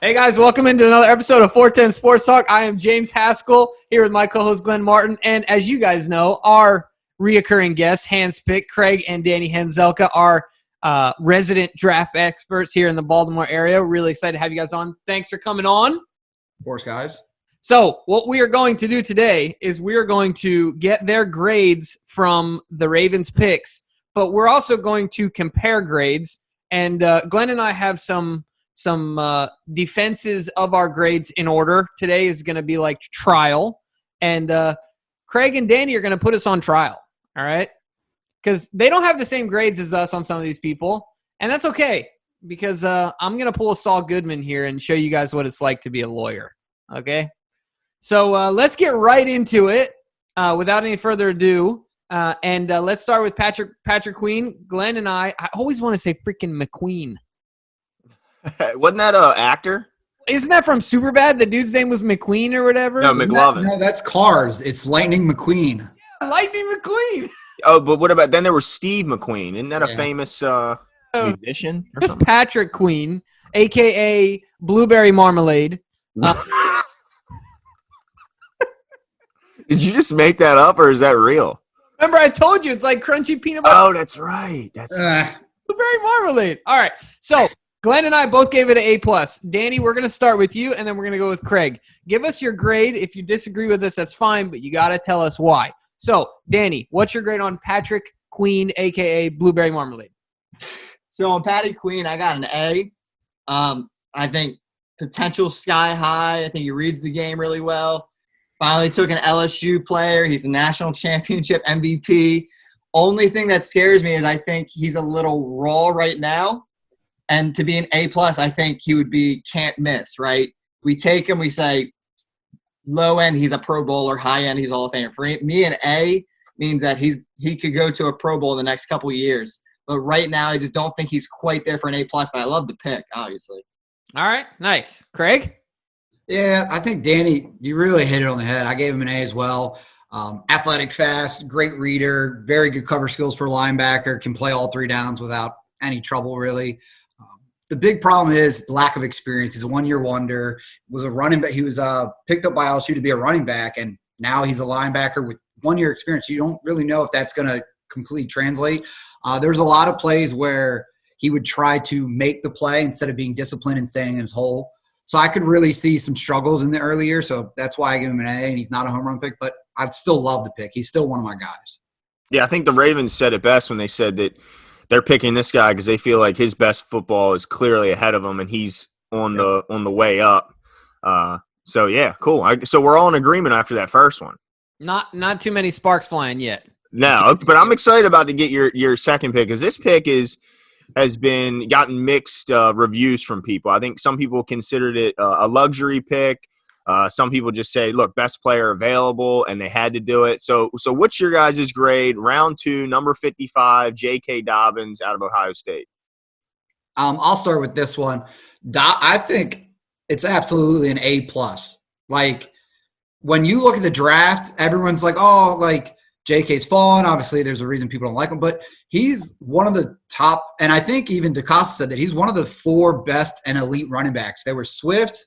Hey guys, welcome into another episode of 410 Sports Talk. I am James Haskell here with my co-host Glenn Martin, and as you guys know, our reoccurring guests, Hanz Picked, Craig and Danny Henzelka, are resident draft experts here in the Baltimore area. Really excited to have you guys on. Thanks for coming on. Of course, guys. So what we are going to do today is we are going to get their grades from the Ravens picks, but we're also going to compare grades. And Glenn and I have some defenses of our grades in order. Today is going to be like trial. And Craig and Danny are going to put us on trial, all right? Because they don't have the same grades as us on some of these people. And that's okay, because I'm going to pull a Saul Goodman here and show you guys what it's like to be a lawyer, okay? So let's get right into it without any further ado. And let's start with Patrick Queen. Glenn and I always want to say freaking McQueen. Wasn't that an actor? Isn't that from Superbad? The dude's name was McQueen or whatever? No, McLovin. No, that's Cars. It's Lightning McQueen. Yeah, Lightning McQueen. Oh, but what about – then there was Steve McQueen. Isn't that a famous musician? Just Patrick Queen, a.k.a. Blueberry Marmalade. Did you just make that up, or is that real? Remember I told you it's like crunchy peanut butter. Oh, that's right. Blueberry Marmalade. All right, so – Glenn and I both gave it an A+. Danny, we're going to start with you, and then we're going to go with Craig. Give us your grade. If you disagree with us, that's fine, but you got to tell us why. So, Danny, what's your grade on Patrick Queen, a.k.a. Blueberry Marmalade? So, on Patty Queen, I got an A. I think potential sky high. I think he reads the game really well. Finally took an LSU player. He's a national championship MVP. Only thing that scares me is I think he's a little raw right now. And to be an A+, I think he would be can't miss, right? We take him, we say low end, he's a Pro Bowler, high end, he's Hall of Famer. For me, an A means that he could go to a Pro Bowl in the next couple of years. But right now, I just don't think he's quite there for an A+, but I love the pick, obviously. All right, nice. Craig? Yeah, I think, Danny, you really hit it on the head. I gave him an A as well. Athletic, fast, great reader, very good cover skills for a linebacker, can play all three downs without any trouble, really. The big problem is lack of experience. He's a one-year wonder. Was a running back. He was picked up by LSU to be a running back, and now he's a linebacker with one-year experience. You don't really know if that's going to completely translate. There's a lot of plays where he would try to make the play instead of being disciplined and staying in his hole. So I could really see some struggles in the early year. So that's why I give him an A, and he's not a home run pick, but I'd still love the pick. He's still one of my guys. Yeah, I think the Ravens said it best when they said that they're picking this guy because they feel like his best football is clearly ahead of him, and he's on the way up. So yeah, cool. So we're all in agreement after that first one. Not too many sparks flying yet. No, but I'm excited about to get your second pick, because this pick has gotten mixed reviews from people. I think some people considered it a luxury pick. Some people just say, look, best player available, and they had to do it. So what's your guys' grade? Round 2, number 55, J.K. Dobbins out of Ohio State. I'll start with this one. I think it's absolutely an A+. Like, when you look at the draft, everyone's like, oh, like, J.K.'s fallen. Obviously, there's a reason people don't like him. But he's one of the top – and I think even DeCosta said that he's one of the 4 best and elite running backs. They were Swift,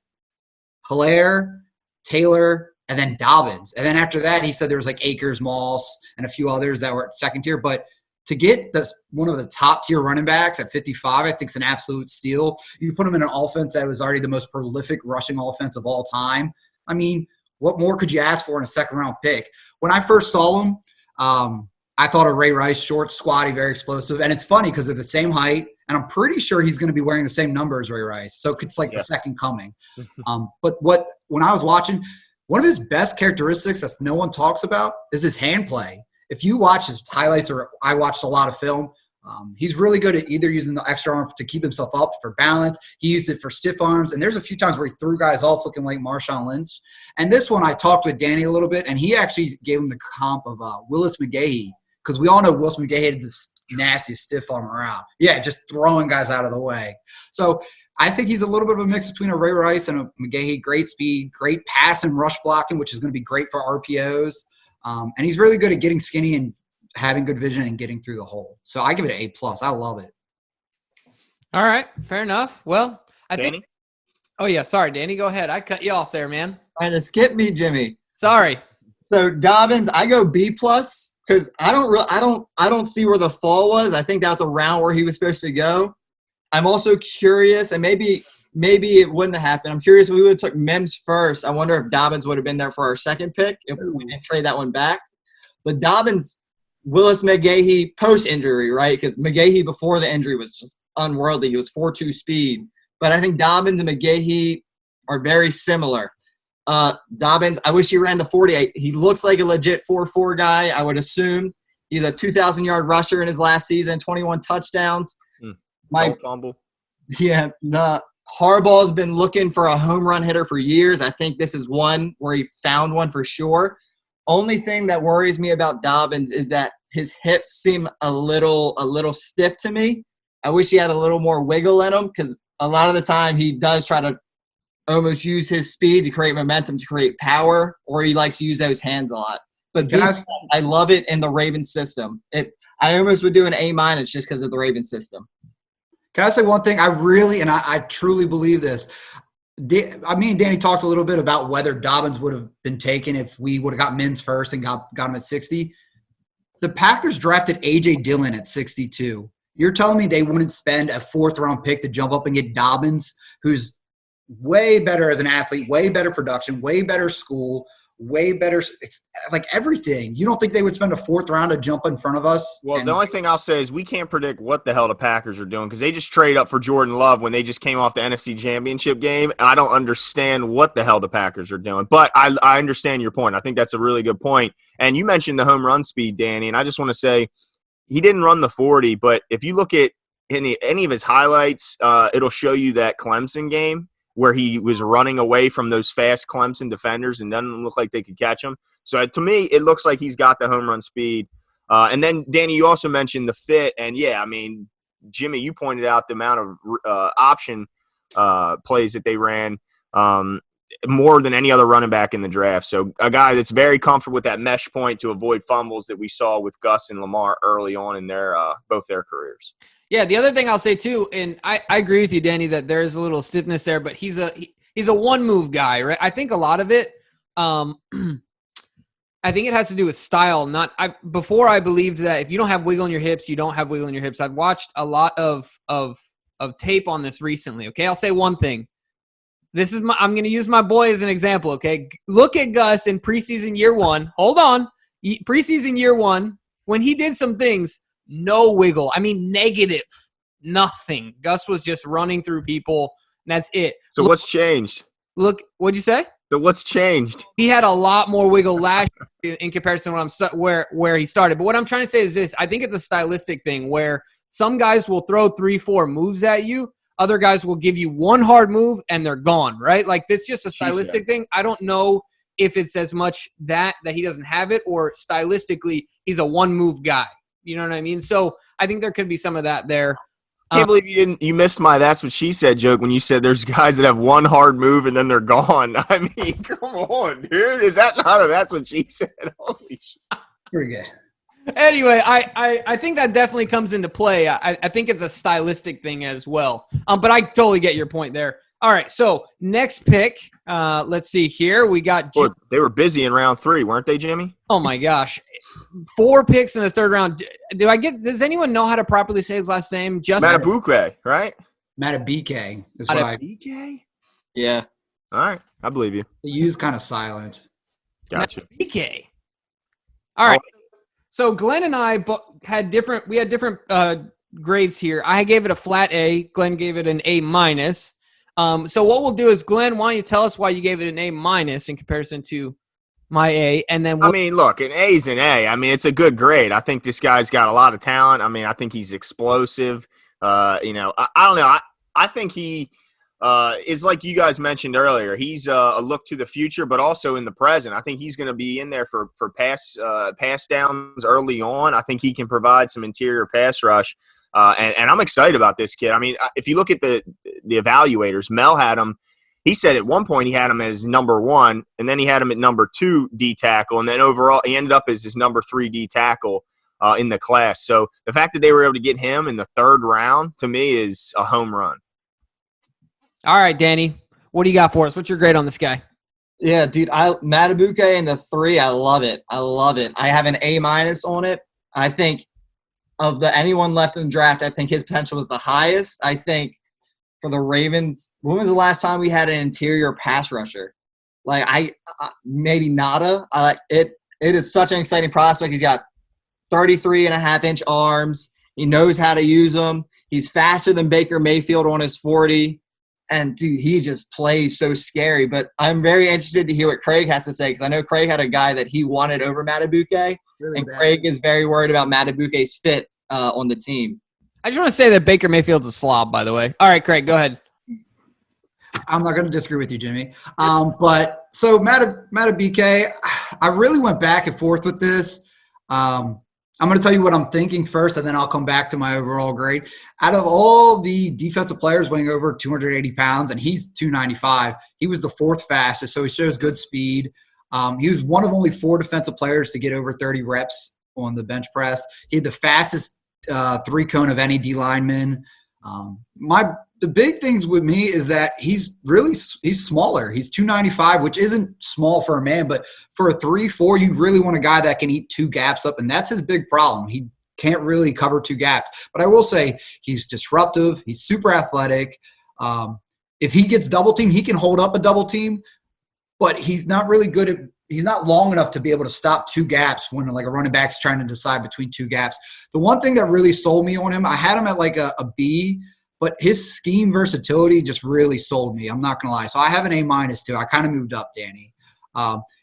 Hilaire, Taylor, and then Dobbins. And then after that, he said there was like Akers, Moss, and a few others that were second tier. But to get one of the top tier running backs at 55, I think is an absolute steal. You put him in an offense that was already the most prolific rushing offense of all time. I mean, what more could you ask for in a second-round pick? When I first saw him, I thought of Ray Rice, short, squatty, very explosive. And it's funny because they're the same height, and I'm pretty sure he's going to be wearing the same number as Ray Rice. So it's like the second coming. But when I was watching, one of his best characteristics that no one talks about is his hand play. If you watch his highlights, or I watched a lot of film, he's really good at either using the extra arm to keep himself up for balance. He used it for stiff arms, and there's a few times where he threw guys off looking like Marshawn Lynch. And this one, I talked with Danny a little bit, and he actually gave him the comp of Willis McGahee, because we all know Willis McGahee had this nasty stiff arm around. Yeah, just throwing guys out of the way. So I think he's a little bit of a mix between a Ray Rice and a McGahee. Great speed, great pass and rush blocking, which is going to be great for RPOs. And he's really good at getting skinny and having good vision and getting through the hole. So I give it an A+. I love it. All right, fair enough. Well, I think Oh, yeah. Sorry, Danny. Go ahead. I cut you off there, man. Trying to skip me, Jimmy. Sorry. So Dobbins, I go B plus because I don't see where the fall was. I think that's around where he was supposed to go. I'm also curious, and maybe it wouldn't have happened. I'm curious if we would have took Mims first. I wonder if Dobbins would have been there for our second pick if we didn't trade that one back. But Dobbins, Willis McGahee post-injury, right? Because McGahee before the injury was just unworldly. He was 4.2 speed. But I think Dobbins and McGahee are very similar. Dobbins, I wish he ran the 40. He looks like a legit 4.4 guy, I would assume. He's a 2,000-yard rusher in his last season, 21 touchdowns. Fumble. Yeah, Harbaugh's been looking for a home run hitter for years. I think this is one where he found one for sure. Only thing that worries me about Dobbins is that his hips seem a little stiff to me. I wish he had a little more wiggle in him because a lot of the time he does try to almost use his speed to create momentum, to create power, or he likes to use those hands a lot. But I love it in the Ravens system. I almost would do an A- just because of the Ravens system. Can I say one thing? I truly believe this. Me and Danny talked a little bit about whether Dobbins would have been taken if we would have got Mims first and got him at 60. The Packers drafted A.J. Dillon at 62. You're telling me they wouldn't spend a fourth-round pick to jump up and get Dobbins, who's way better as an athlete, way better production, way better school, way better – like everything. You don't think they would spend a fourth round to jump in front of us? Well, the only thing I'll say is we can't predict what the hell the Packers are doing because they just trade up for Jordan Love when they just came off the NFC Championship game. I don't understand what the hell the Packers are doing. But I understand your point. I think that's a really good point. And you mentioned the home run speed, Danny, and I just want to say he didn't run the 40, but if you look at any of his highlights, it'll show you that Clemson game where he was running away from those fast Clemson defenders and doesn't look like they could catch him. So to me, it looks like he's got the home run speed. And then, Danny, you also mentioned the fit. And, yeah, I mean, Jimmy, you pointed out the amount of option plays that they ran more than any other running back in the draft. So a guy that's very comfortable with that mesh point to avoid fumbles that we saw with Gus and Lamar early on in their both their careers. Yeah, the other thing I'll say too, and I agree with you, Danny, that there is a little stiffness there, but he's a one-move guy, right? I think a lot of it, I think it has to do with style. Before I believed that if you don't have wiggle in your hips, you don't have wiggle in your hips. I've watched a lot of tape on this recently. Okay, I'll say one thing. I'm going to use my boy as an example. Okay, look at Gus in preseason year one. Hold on, preseason year one when he did some things. No wiggle. I mean, negative. Nothing. Gus was just running through people, and that's it. So what's changed? Look, what'd you say? So what's changed? He had a lot more wiggle last year in comparison to where he started. But what I'm trying to say is this. I think it's a stylistic thing where some guys will throw 3-4 moves at you. Other guys will give you one hard move, and they're gone, right? Like, it's just a stylistic thing. I don't know if it's as much that he doesn't have it or stylistically he's a one-move guy. You know what I mean? So I think there could be some of that there. I can't believe you missed my "that's what she said" joke when you said there's guys that have one hard move and then they're gone. I mean, come on, dude. Is that not a "that's what she said"? Holy shit. Pretty good. Anyway, I think that definitely comes into play. I think it's a stylistic thing as well. But I totally get your point there. All right, so next pick. Let's see here. We got Boy, they were busy in round 3, weren't they, Jimmy? Oh my gosh. 4 picks in the third round. Does anyone know how to properly say his last name? Madubuike, right? Madubuike is what Madubuike? Yeah. All right, I believe you. The U's kind of silent. Gotcha. Madubuike. All right. So Glenn and I had different grades here. I gave it a flat A. Glenn gave it an A-. So what we'll do is, Glenn, why don't you tell us why you gave it an A- in comparison to my A, and then I mean, look, an A is an A. I mean, it's a good grade. I think this guy's got a lot of talent. I mean, I think he's explosive. I don't know. I think he is like you guys mentioned earlier. He's a look to the future, but also in the present. I think he's going to be in there for pass downs early on. I think he can provide some interior pass rush. And I'm excited about this kid. I mean, if you look at the evaluators, Mel had him. He said at one point he had him as number 1, and then he had him at number 2 D tackle, and then overall he ended up as his number 3 D tackle in the class. So the fact that they were able to get him in the 3rd round to me is a home run. All right, Danny. What do you got for us? What's your grade on this guy? Yeah, dude, Madubuike in the 3, I love it. I have an A- on it. I think of anyone left in the draft, I think his potential is the highest. I think for the Ravens, when was the last time we had an interior pass rusher? Like I maybe Nada. I like it. It is such an exciting prospect. He's got 33.5-inch arms. He knows how to use them. He's faster than Baker Mayfield on his 40. And, dude, he just plays so scary. But I'm very interested to hear what Craig has to say because I know Craig had a guy that he wanted over Madubuike. Really, and bad. Craig is very worried about Madubuike's fit on the team. I just want to say that Baker Mayfield's a slob, by the way. All right, Craig, go ahead. I'm not going to disagree with you, Jimmy. But so Madubuike, I really went back and forth with this. I'm going to tell you what I'm thinking first, and then I'll come back to my overall grade. Out of all the defensive players weighing over 280 pounds, and he's 295, he was the 4th fastest, so he shows good speed. He was one of only 4 defensive players to get over 30 reps on the bench press. He had the fastest 3-cone of any D lineman. The big things with me is that he's smaller. He's 295, which isn't small for a man, but for a 3-4, you really want a guy that can eat 2 gaps up, and that's his big problem. He can't really cover 2 gaps. But I will say he's disruptive. He's super athletic. If he gets double teamed, he can hold up a double team, but he's not really good at – he's not long enough to be able to stop 2 gaps when like a running back's trying to decide between 2 gaps. The one thing that really sold me on him, I had him at like a B, but his scheme versatility just really sold me. I'm not going to lie. So I have an A- too. I kind of moved up, Danny,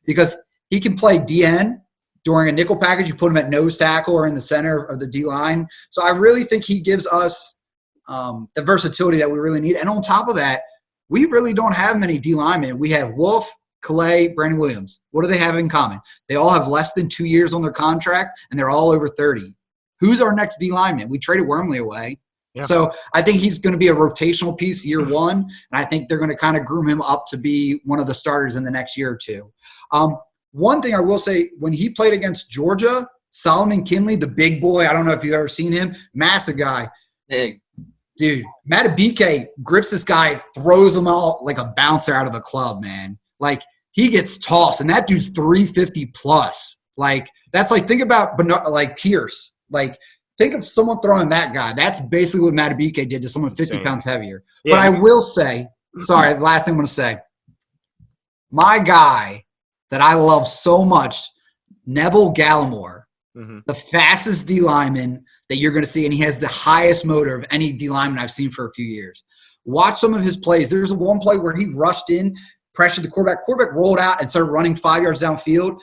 because he can play DN during a nickel package. You put him at nose tackle or in the center of the D-line. So I really think he gives us the versatility that we really need. And on top of that, we really don't have many D linemen. We have Wolf, Calais, Brandon Williams. What do they have in common? They all have less than 2 years on their contract, and they're all over 30. Who's our next D lineman? We traded Wormley away. Yeah. So I think he's going to be a rotational piece year 1, and I think they're going to kind of groom him up to be one of the starters in the next year or 2. One thing I will say, when he played against Georgia, Solomon Kinley, the big boy, I don't know if you've ever seen him, massive guy. Big. Dude, Madubuike grips this guy, throws him out like a bouncer out of a club, man. Like, he gets tossed, and that dude's 350 plus. Like, that's like, think about like Pierce. Like, think of someone throwing that guy. That's basically what Madubuike did to someone 50 pounds heavier. Yeah. But I will say, sorry, the last thing I'm going to say, my guy that I love so much, Neville Gallimore, the fastest D lineman that you're going to see, and he has the highest motor of any D lineman I've seen for a few years. Watch some of his plays. There's one play where he rushed in, pressured the quarterback. Quarterback rolled out and started running 5 yards downfield.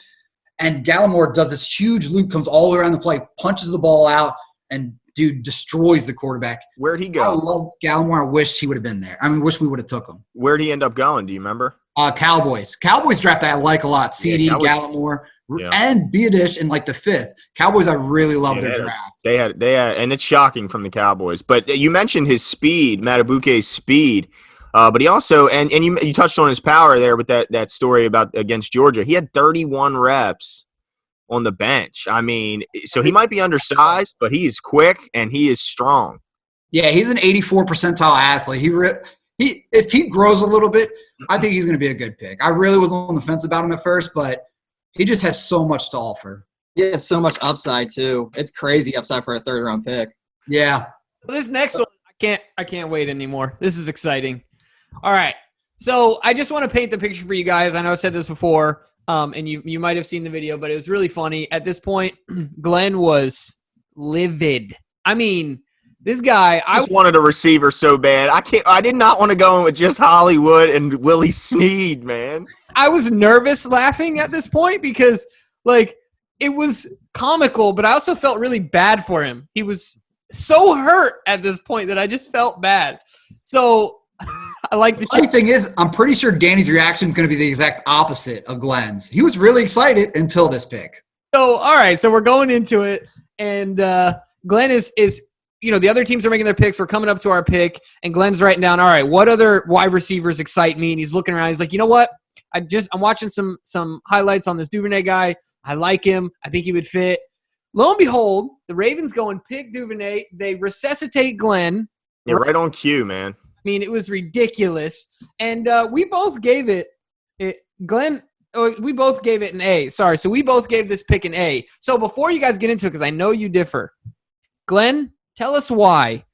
And Gallimore does this huge loop, comes all the way around the play, punches the ball out, and, dude, destroys the quarterback. Where'd he go? I love Gallimore. I wish he would have been there. I mean, wish we would have took him. Where'd he end up going? Do you remember? Cowboys. Cowboys draft I like a lot. CD, Gallimore, and Biadish in like the 5th. Cowboys, I really love their draft. They had, and it's shocking from the Cowboys. But you mentioned his speed, Madubuike's speed. But he also, and you touched on his power there with that story about against Georgia. He had 31 reps on the bench. I mean, so he might be undersized, but he is quick and he is strong. Yeah, he's an 84 percentile athlete. If he grows a little bit, I think he's going to be a good pick. I really was on the fence about him at first, but he just has so much to offer. Yeah, so much upside too. It's crazy upside for a 3rd-round pick. Yeah. This next one, I can't wait anymore. This is exciting. All right. So I just want to paint the picture for you guys. I know I've said this before, and you might have seen the video, but it was really funny. At this point, Glenn was livid. I mean, this guy – I just wanted a receiver so bad. I did not want to go in with just Hollywood and Willie Snead, man. I was nervous laughing at this point because, like, it was comical, but I also felt really bad for him. He was so hurt at this point that I just felt bad. So – I like the funny thing is, I'm pretty sure Danny's reaction is going to be the exact opposite of Glenn's. He was really excited until this pick. So, all right, so we're going into it, and Glenn is the other teams are making their picks. We're coming up to our pick, and Glenn's writing down, all right, what other wide receivers excite me? And he's looking around. He's like, you know what? I'm watching some highlights on this Duvernay guy. I like him. I think he would fit. Lo and behold, the Ravens go and pick Duvernay. They resuscitate Glenn. Yeah, right on cue, man. mean, it was ridiculous. And we both gave it Glenn. Oh, we both gave it an A. Sorry. So we both gave this pick an A. So before you guys get into it, because I know you differ, Glenn, tell us why.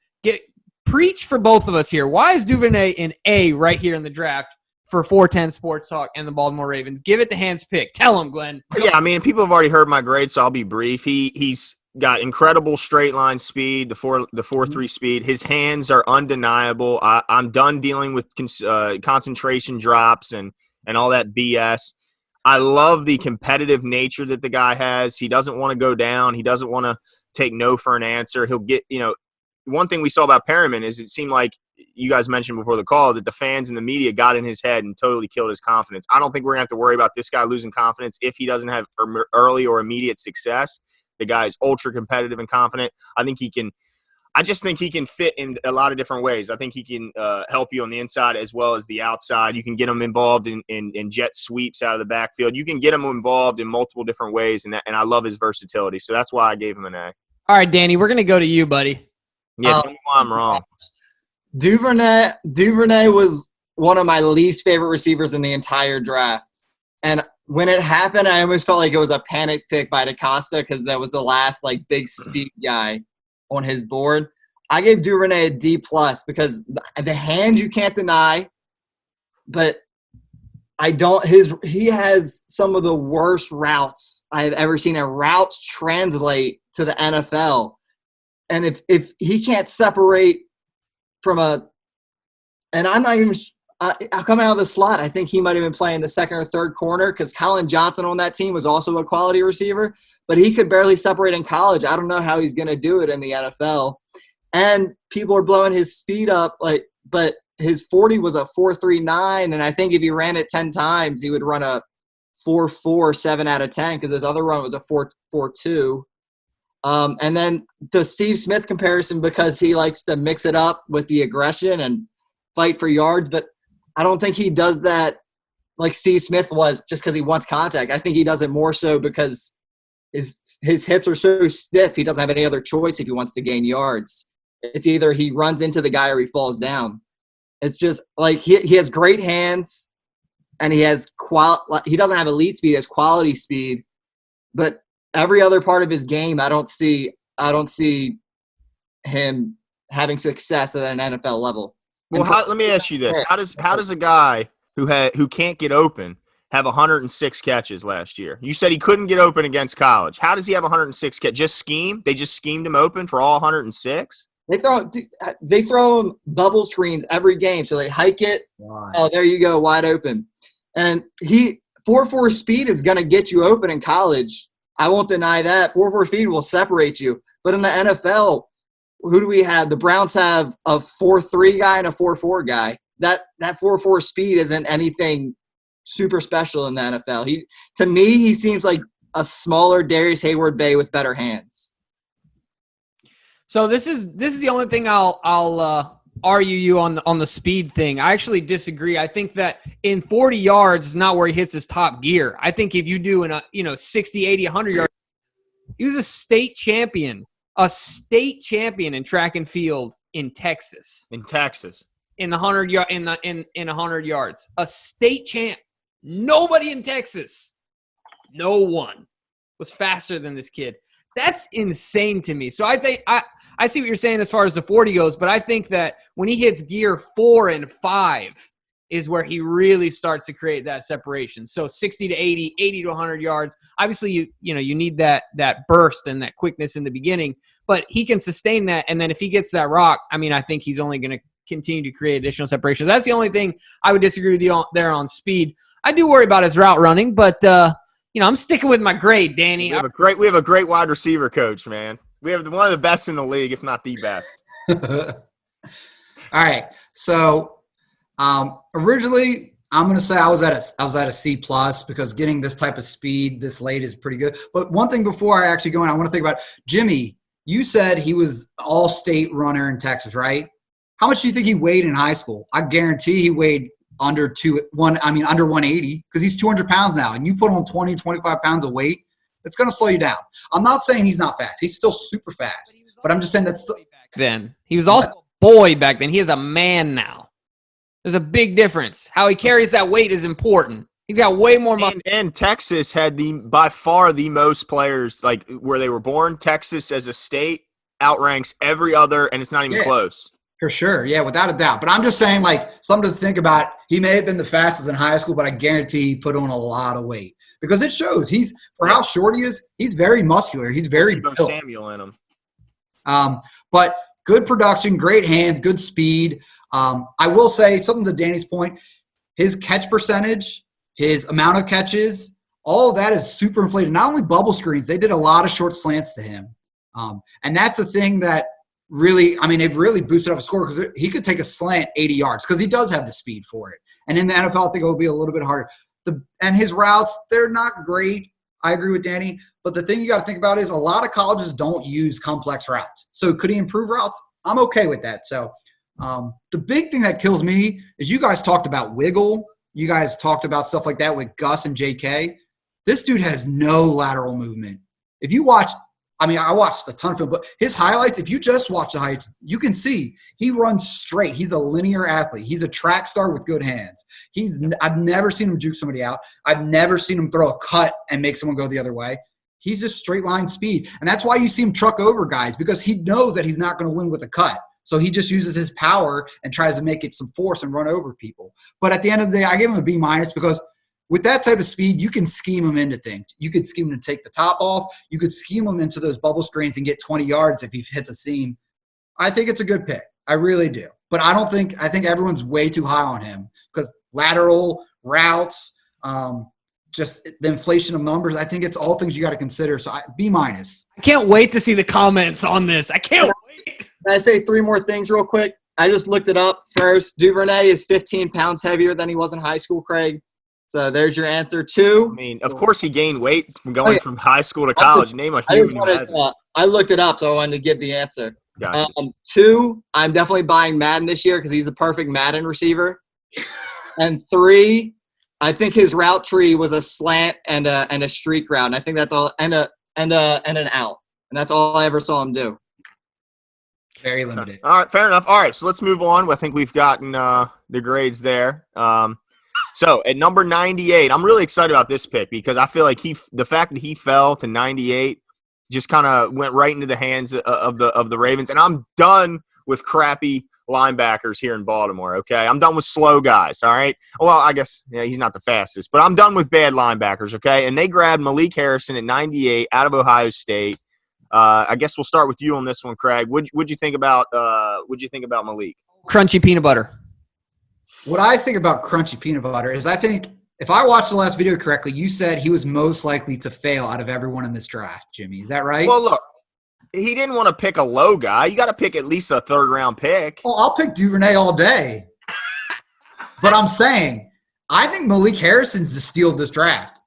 Preach for both of us here. Why is Duvernay an A right here in the draft for 410 Sports Talk and the Baltimore Ravens? Give it to Hanz Picked. Tell him, Glenn. Yeah, I mean, people have already heard my grade, so I'll be brief. He's got incredible straight line speed, the 4.3 speed. His hands are undeniable. I'm done dealing with concentration drops and all that BS. I love the competitive nature that the guy has. He doesn't want to go down. He doesn't want to take no for an answer. He'll get, one thing we saw about Perriman is it seemed like you guys mentioned before the call that the fans and the media got in his head and totally killed his confidence. I don't think we're going to have to worry about this guy losing confidence if he doesn't have early or immediate success. The guy is ultra competitive and confident. I just think he can fit in a lot of different ways. I think he can help you on the inside as well as the outside. You can get him involved in jet sweeps out of the backfield. You can get him involved in multiple different ways, and I love his versatility. So that's why I gave him an A. All right, Danny, we're going to go to you, buddy. Yeah, tell me why I'm wrong. Duvernay was one of my least favorite receivers in the entire draft. And when it happened, I almost felt like it was a panic pick by DaCosta because that was the last big speed guy on his board. I gave Duvernay a D+ because the hands you can't deny, but he has some of the worst routes I've ever seen, and routes translate to the NFL. And if he can't separate from and I'm not even coming out of the slot, I think he might have been playing the second or third corner because Colin Johnson on that team was also a quality receiver, but he could barely separate in college. I don't know how he's going to do it in the NFL. And people are blowing his speed up, but his 40 was a 4.39, and I think if he ran it 10 times, he would run a 4.4, 7 out of 10 because his other run was a 4.42. And then the Steve Smith comparison because he likes to mix it up with the aggression and fight for yards, but I don't think he does that like Steve Smith was just because he wants contact. I think he does it more so because his hips are so stiff he doesn't have any other choice if he wants to gain yards. It's either he runs into the guy or he falls down. It's just he has great hands and he has he doesn't have elite speed, he has quality speed, but every other part of his game, I don't see him having success at an NFL level. Well, let me ask you this: How does a guy who can't get open have 106 catches last year? You said he couldn't get open against college. How does he have 106 catches? Just scheme? They just schemed him open for all 106? They throw him bubble screens every game, so they hike it. Wow. Oh, there you go, wide open. And 4.4 speed is going to get you open in college. I won't deny that. 4.4 speed will separate you. But in the NFL, who do we have? The Browns have a 4.3 guy and a 4.4 guy. That 4.4 speed isn't anything super special in the NFL. To me, he seems like a smaller Darius Hayward-Bay with better hands. So this is the only thing I'll argue you on the speed thing. I actually disagree. I think that in 40 yards is not where he hits his top gear. I think if you do 60, 80, 100 yards, he was a state champion in track and field in Texas. In the 100 yard in 100 yards. A state champ. Nobody in Texas. No one was faster than this kid. That's insane to me. So I think I see what you're saying as far as the 40 goes, but I think that when he hits gear 4 and 5 is where he really starts to create that separation. So 60 to 80, 80 to 100 yards. Obviously, you need that burst and that quickness in the beginning, but he can sustain that. And then if he gets that rock, I think he's only going to continue to create additional separation. That's the only thing I would disagree with you there on speed. I do worry about his route running, but I'm sticking with my grade, Danny. We have a great wide receiver coach, man. We have one of the best in the league, if not the best. All right. So originally, I'm going to say I was at a C+ because getting this type of speed this late is pretty good. But one thing before I actually go in, I want to think about Jimmy. You said he was all-state runner in Texas, right? How much do you think he weighed in high school? I guarantee he weighed under 180 because he's 200 pounds now. And you put on 20, 25 pounds of weight, it's going to slow you down. I'm not saying he's not fast. He's still super fast. But I'm just saying that's – then. He was also a boy back then. He is a man now. There's a big difference. How he carries that weight is important. He's got way more muscle. And Texas had by far the most players, like where they were born. Texas as a state outranks every other, and it's not even close. For sure. Yeah, without a doubt. But I'm just saying, like, something to think about. He may have been the fastest in high school, but I guarantee he put on a lot of weight because it shows. For how short he is, he's very muscular. He's very built. Samuel in him. But good production, great hands, good speed. I will say something to Danny's point. His catch percentage, his amount of catches, all of that is super inflated. Not only bubble screens, they did a lot of short slants to him. And that's the thing that really, it really boosted up his score because he could take a slant 80 yards because he does have the speed for it. And in the NFL, I think it will be a little bit harder. And his routes, they're not great. I agree with Danny. But the thing you got to think about is a lot of colleges don't use complex routes. So could he improve routes? I'm okay with that. So the big thing that kills me is you guys talked about wiggle. You guys talked about stuff like that with Gus and JK. This dude has no lateral movement. If you watch – I watched a ton of film, but his highlights, if you just watch the highlights, you can see he runs straight. He's a linear athlete. He's a track star with good hands. I've never seen him juke somebody out. I've never seen him throw a cut and make someone go the other way. He's just straight line speed. And that's why you see him truck over guys because he knows that he's not going to win with a cut. So he just uses his power and tries to make it some force and run over people. But at the end of the day, I gave him a B- because with that type of speed, you can scheme him into things. You could scheme him to take the top off. You could scheme him into those bubble screens and get 20 yards if he hits a seam. I think it's a good pick. I really do. But I think everyone's way too high on him because lateral, routes, just the inflation of numbers, I think it's all things you got to consider. So B-. I can't wait to see the comments on this. I can't wait. Can I say 3 more things real quick? I just looked it up first. Duvernay is 15 pounds heavier than he was in high school, Craig. So there's your answer. 2. Of course he gained weight from going from high school to college. Name a human who hasn't. I looked it up, so I wanted to give the answer. Gotcha. 2, I'm definitely buying Madden this year because he's the perfect Madden receiver. And 3, I think his route tree was a slant and a streak route. And I think that's all, and an out. And that's all I ever saw him do. Very limited. All right, fair enough. All right, so let's move on. I think we've gotten the grades there. So at number 98, I'm really excited about this pick because I feel like the fact that he fell to 98 just kind of went right into the hands of the Ravens. And I'm done with crappy linebackers here in Baltimore, okay? I'm done with slow guys, all right? Well, I guess he's not the fastest, but I'm done with bad linebackers, okay? And they grabbed Malik Harrison at 98 out of Ohio State. I guess we'll start with you on this one, Craig. What'd you think about Malik? Crunchy peanut butter. What I think about crunchy peanut butter is I think if I watched the last video correctly, you said he was most likely to fail out of everyone in this draft, Jimmy. Is that right? Well, look, he didn't want to pick a low guy. You got to pick at least a third-round pick. Well, I'll pick Duvernay all day. But I'm saying I think Malik Harrison's the steal of this draft.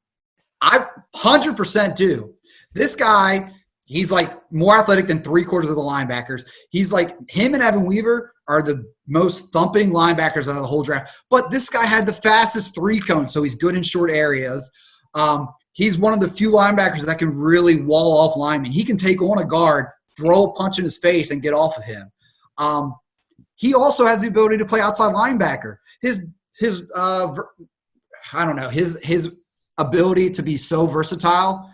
I 100% do. This guy – he's like more athletic than 3/4 of the linebackers. He's like him and Evan Weaver are the most thumping linebackers out of the whole draft. But this guy had the fastest 3-cone, so he's good in short areas. He's one of the few linebackers that can really wall off linemen. He can take on a guard, throw a punch in his face, and get off of him. He also has the ability to play outside linebacker. His ability to be so versatile.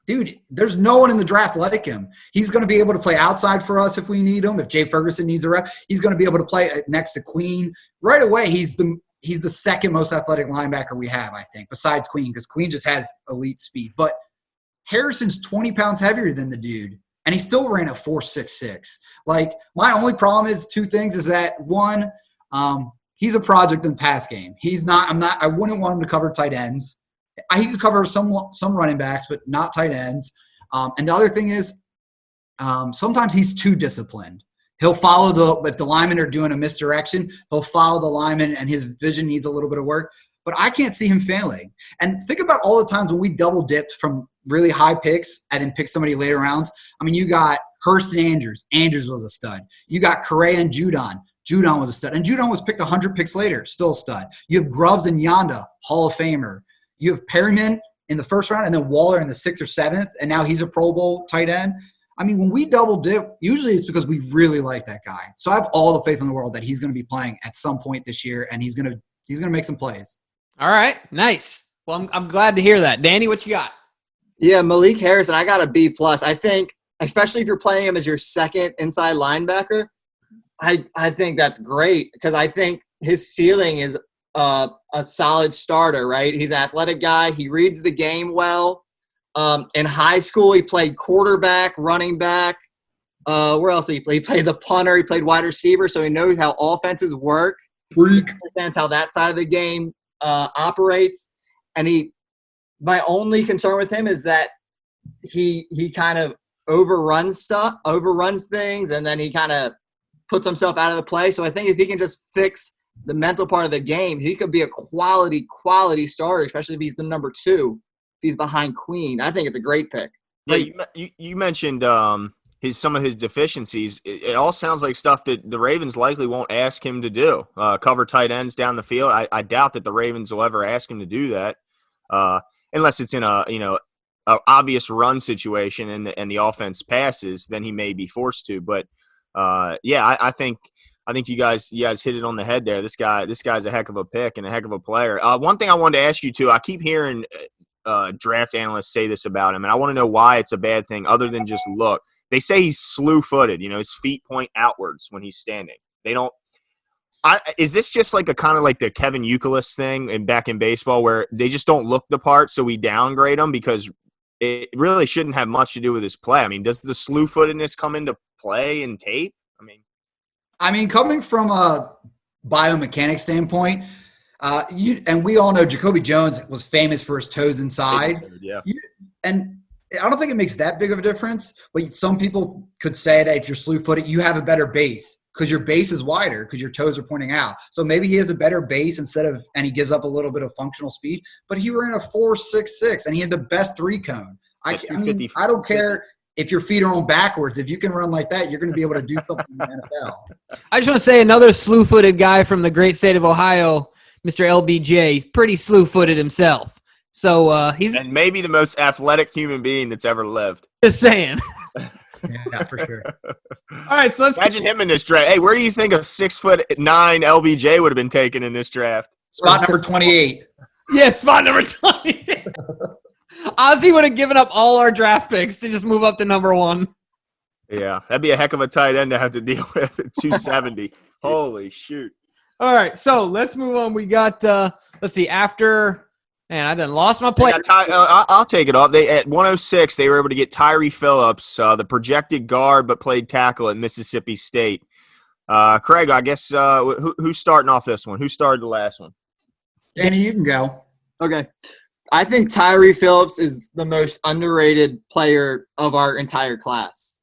Dude, there's no one in the draft like him. He's going to be able to play outside for us if we need him. If Jay Ferguson needs a rep, he's going to be able to play next to Queen. Right away, he's the second most athletic linebacker we have, I think, besides Queen, because Queen just has elite speed. But Harrison's 20 pounds heavier than the dude, and he still ran a 4.66. Like, my only problem is 2 things is that, one, he's a project in the pass game. I wouldn't want him to cover tight ends. He could cover some running backs, but not tight ends. And the other thing is sometimes he's too disciplined. He'll follow if the linemen are doing a misdirection, he'll follow the lineman and his vision needs a little bit of work. But I can't see him failing. And think about all the times when we double dipped from really high picks and then picked somebody later rounds. You got Hurst and Andrews. Andrews was a stud. You got Correa and Judon. Judon was a stud. And Judon was picked 100 picks later, still a stud. You have Grubbs and Yonda, Hall of Famer. You have Perryman in the first round and then Waller in the 6th or 7th, and now he's a Pro Bowl tight end. I mean, when we double dip, usually it's because we really like that guy. So I have all the faith in the world that he's going to be playing at some point this year, and he's going to make some plays. All right, nice. Well, I'm glad to hear that. Danny, what you got? Yeah, Malik Harrison, I got a B+. I think, especially if you're playing him as your second inside linebacker, I think that's great because I think his ceiling is a solid starter, right? He's an athletic guy. He reads the game well. In high school, he played quarterback, running back. Where else did he play? He played the punter. He played wide receiver, so he knows how offenses work. He understands how that side of the game operates. And my only concern with him is that he kind of overruns things, and then he kind of puts himself out of the play. So I think if he can just fix the mental part of the game, he could be a quality starter, especially if he's the number 2. If he's behind Queen. I think it's a great pick. Yeah, you mentioned some of his deficiencies. It all sounds like stuff that the Ravens likely won't ask him to do. Cover tight ends down the field. I doubt that the Ravens will ever ask him to do that, unless it's in a obvious run situation and the offense passes. Then he may be forced to. But I think you guys hit it on the head there. This guy's a heck of a pick and a heck of a player. One thing I wanted to ask you too. I keep hearing draft analysts say this about him, and I want to know why it's a bad thing other than just look. They say he's slew-footed. His feet point outwards when he's standing. They don't. Is this just like a kind of like the Kevin Youkilis thing back in baseball where they just don't look the part, so we downgrade him because it really shouldn't have much to do with his play? I mean, does the slew-footedness come into play in tape? I mean, coming from a biomechanics standpoint, and we all know Jacoby Jones was famous for his toes inside. Yeah. And I don't think it makes that big of a difference, but some people could say that if you're slew-footed, you have a better base because your base is wider because your toes are pointing out. So maybe he has a better base and he gives up a little bit of functional speed, but he ran a 4.66 and he had the best 3-cone. I don't care if your feet are on backwards. If you can run like that, you're going to be able to do something in the NFL. I just want to say another slew-footed guy from the great state of Ohio, Mr. LBJ. He's pretty slew-footed himself. So he's and maybe the most athletic human being that's ever lived. Just saying. Yeah, for sure. All right, so let's imagine him in this draft. Hey, where do you think a 6'9" LBJ would have been taken in this draft? Spot number 28. Yeah, spot number 28. Ozzy would have given up all our draft picks to just move up to number 1. Yeah, that'd be a heck of a tight end to have to deal with at 270. Holy shoot. All right, so let's move on. We got, let's see, after – man, I done lost my play. I'll take it off. At 106, they were able to get Tyree Phillips, the projected guard but played tackle at Mississippi State. Craig, I guess who's starting off this one? Who started the last one? Danny, you can go. Okay. I think Tyree Phillips is the most underrated player of our entire class.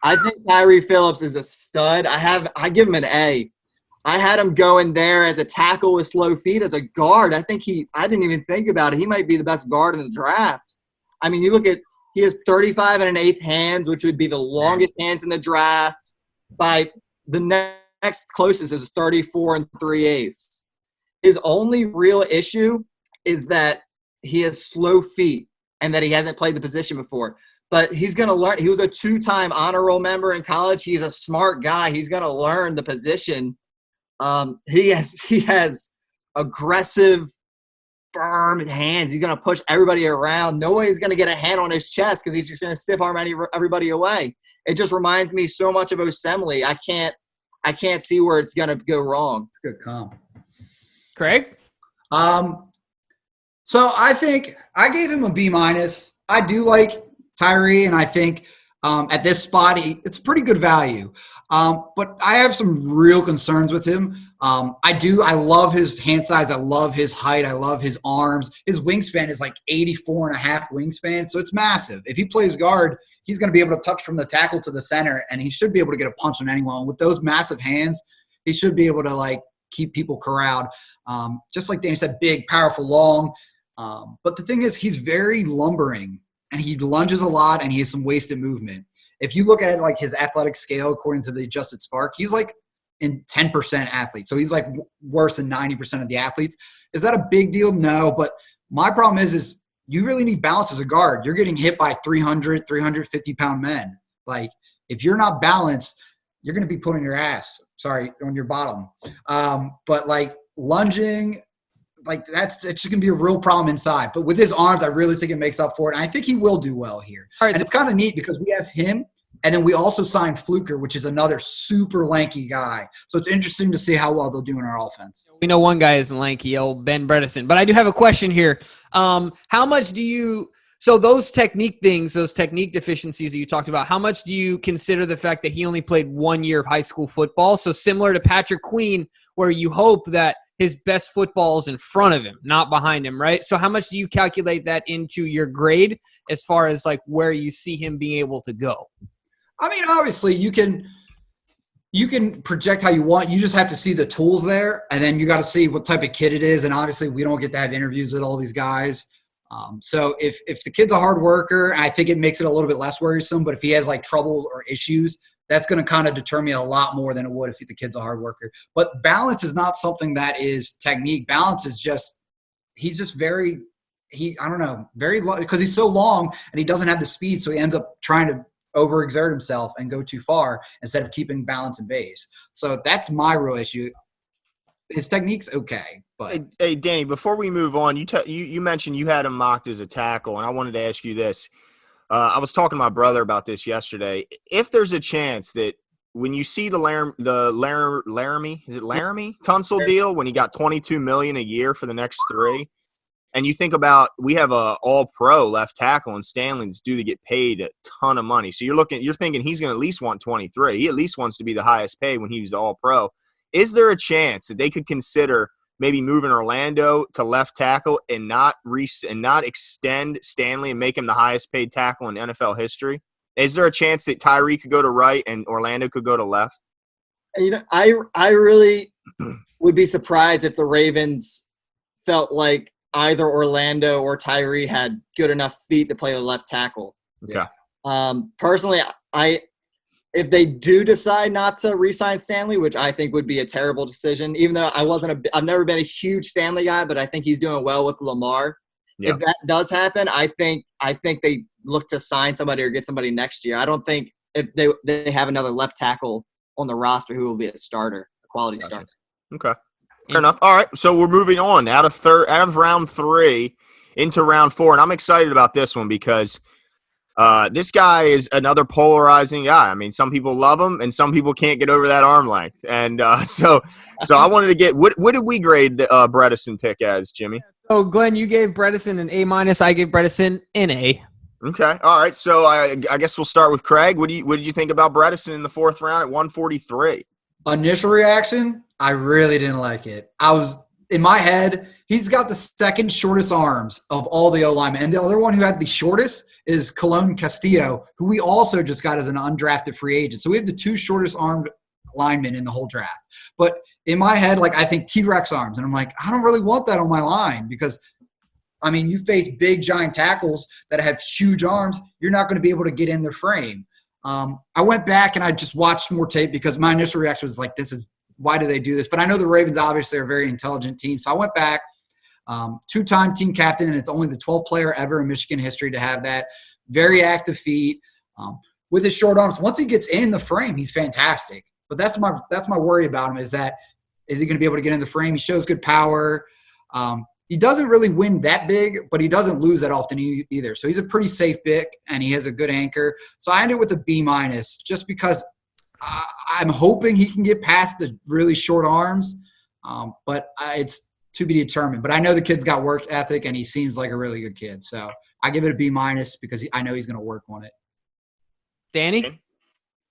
I think Tyree Phillips is a stud. I give him an A. I had him going there as a tackle with slow feet, as a guard. I didn't even think about it. He might be the best guard in the draft. I mean, you look at – he has 35 and an eighth hands, which would be the longest hands in the draft. By the next closest is 34 and 3/8. His only real issue is that he has slow feet and that he hasn't played the position before. But he's going to learn. He was a 2-time honor roll member in college. He's a smart guy. He's going to learn the position. He has aggressive, firm hands. He's going to push everybody around. Nobody's going to get a hand on his chest because he's just going to stiff arm everybody away. It just reminds me so much of Osemele. I can't see where it's going to go wrong. It's a good comp. Craig? So I think I gave him a B-. I do like Tyree, and I think at this spot, it's pretty good value. But I have some real concerns with him. I love his hand size. I love his height. I love his arms. His wingspan is like 84 and a half wingspan, so it's massive. If he plays guard, he's going to be able to touch from the tackle to the center, and he should be able to get a punch on anyone. With those massive hands, he should be able to, keep people corralled. Just like Danny said, big, powerful, long. But the thing is, he's very lumbering, and he lunges a lot, and he has some wasted movement. If you look at it his athletic scale, according to the adjusted SPARQ, he's in 10% athlete. So he's worse than 90% of the athletes. Is that a big deal? No. But my problem is you really need balance as a guard. You're getting hit by 300, 350-pound men. Like, if you're not balanced, you're going to be putting your ass, on your bottom. But like lunging, like it's just going to be a real problem inside. But with his arms, I really think it makes up for it. And I think he will do well here. And it's kind of neat because we have him, and then we also signed Fluker, which is another super lanky guy. So it's interesting to see how well they'll do in our offense. We know one guy isn't lanky, old Ben Bredesen. But I do have a question here. How much do you – so those technique things, those technique deficiencies that you talked about, how much do you consider the fact that he only played 1 year of high school football? So similar to Patrick Queen, where you hope that his best football is in front of him, not behind him, right? So how much do you calculate that into your grade as far as like where you see him being able to go? I mean, obviously you can project how you want. You just have to see the tools there, and then you got to see what type of kid it is. And obviously we don't get to have interviews with all these guys. So if the kid's a hard worker, and I think it makes it a little bit less worrisome, but if he has like trouble or issues, that's going to kind of deter me a lot more than it would if the kid's a hard worker. But balance is not something that is technique. Balance is just, he's just very because he's so long and he doesn't have the speed. So he ends up trying to overexert himself and go too far instead of keeping balance and base. So that's my real issue. His technique's okay. But hey, Danny, before we move on, you mentioned you had him mocked as a tackle, and I wanted to ask you this. I was talking to my brother about this yesterday. If there's a chance that when you see the Laramie Tunsil deal, when he got $22 million a year for the next 3, and you think about we have a all-pro left tackle in Stanley's due to get paid a ton of money. So you're thinking he's going to at least want 23. He at least wants to be the highest paid when he was all-pro. Is there a chance that they could consider maybe moving Orlando to left tackle and not extend Stanley and make him the highest paid tackle in NFL history? Is there a chance that Tyree could go to right and Orlando could go to left? You know, I really would be surprised if the Ravens felt like either Orlando or Tyree had good enough feet to play the left tackle. Okay. Personally, if they do decide not to re-sign Stanley, which I think would be a terrible decision, even though I've never been a huge Stanley guy, but I think he's doing well with Lamar. Yep. If that does happen, I think they look to sign somebody or get somebody next year. I don't think if they have another left tackle on the roster who will be a starter, a quality starter. Okay. Fair enough. All right. So we're moving on out of round 3 into round 4. And I'm excited about this one because this guy is another polarizing guy. I mean, some people love him and some people can't get over that arm length. And so I wanted to get what did we grade the Bredesen pick as, Jimmy? Oh, Glenn, you gave Bredesen an A-. I gave Bredesen an A. Okay. All right. So I guess we'll start with Craig. What did you think about Bredesen in the 4th round at 143? Initial reaction, I really didn't like it. I was in my head, he's got the second shortest arms of all the O-linemen. And the other one who had the shortest is Colon Castillo, who we also just got as an undrafted free agent. So we have the 2 shortest armed linemen in the whole draft. But in my head, like I think T-Rex arms. And I'm like, I don't really want that on my line because, I mean, you face big, giant tackles that have huge arms. You're not going to be able to get in their frame. I went back and I just watched more tape because my initial reaction was like, why do they do this? But I know the Ravens obviously are a very intelligent team. So I went back, 2-time team captain, and it's only the 12th player ever in Michigan history to have that. Very active feet. With his short arms, once he gets in the frame, he's fantastic. But that's my worry about him is he going to be able to get in the frame? He shows good power. He doesn't really win that big, but he doesn't lose that often either. So he's a pretty safe pick, and he has a good anchor. So I ended with a B- just because I'm hoping he can get past the really short arms, but it's to be determined. But I know the kid's got work ethic, and he seems like a really good kid. So I give it a B- because I know he's going to work on it. Danny?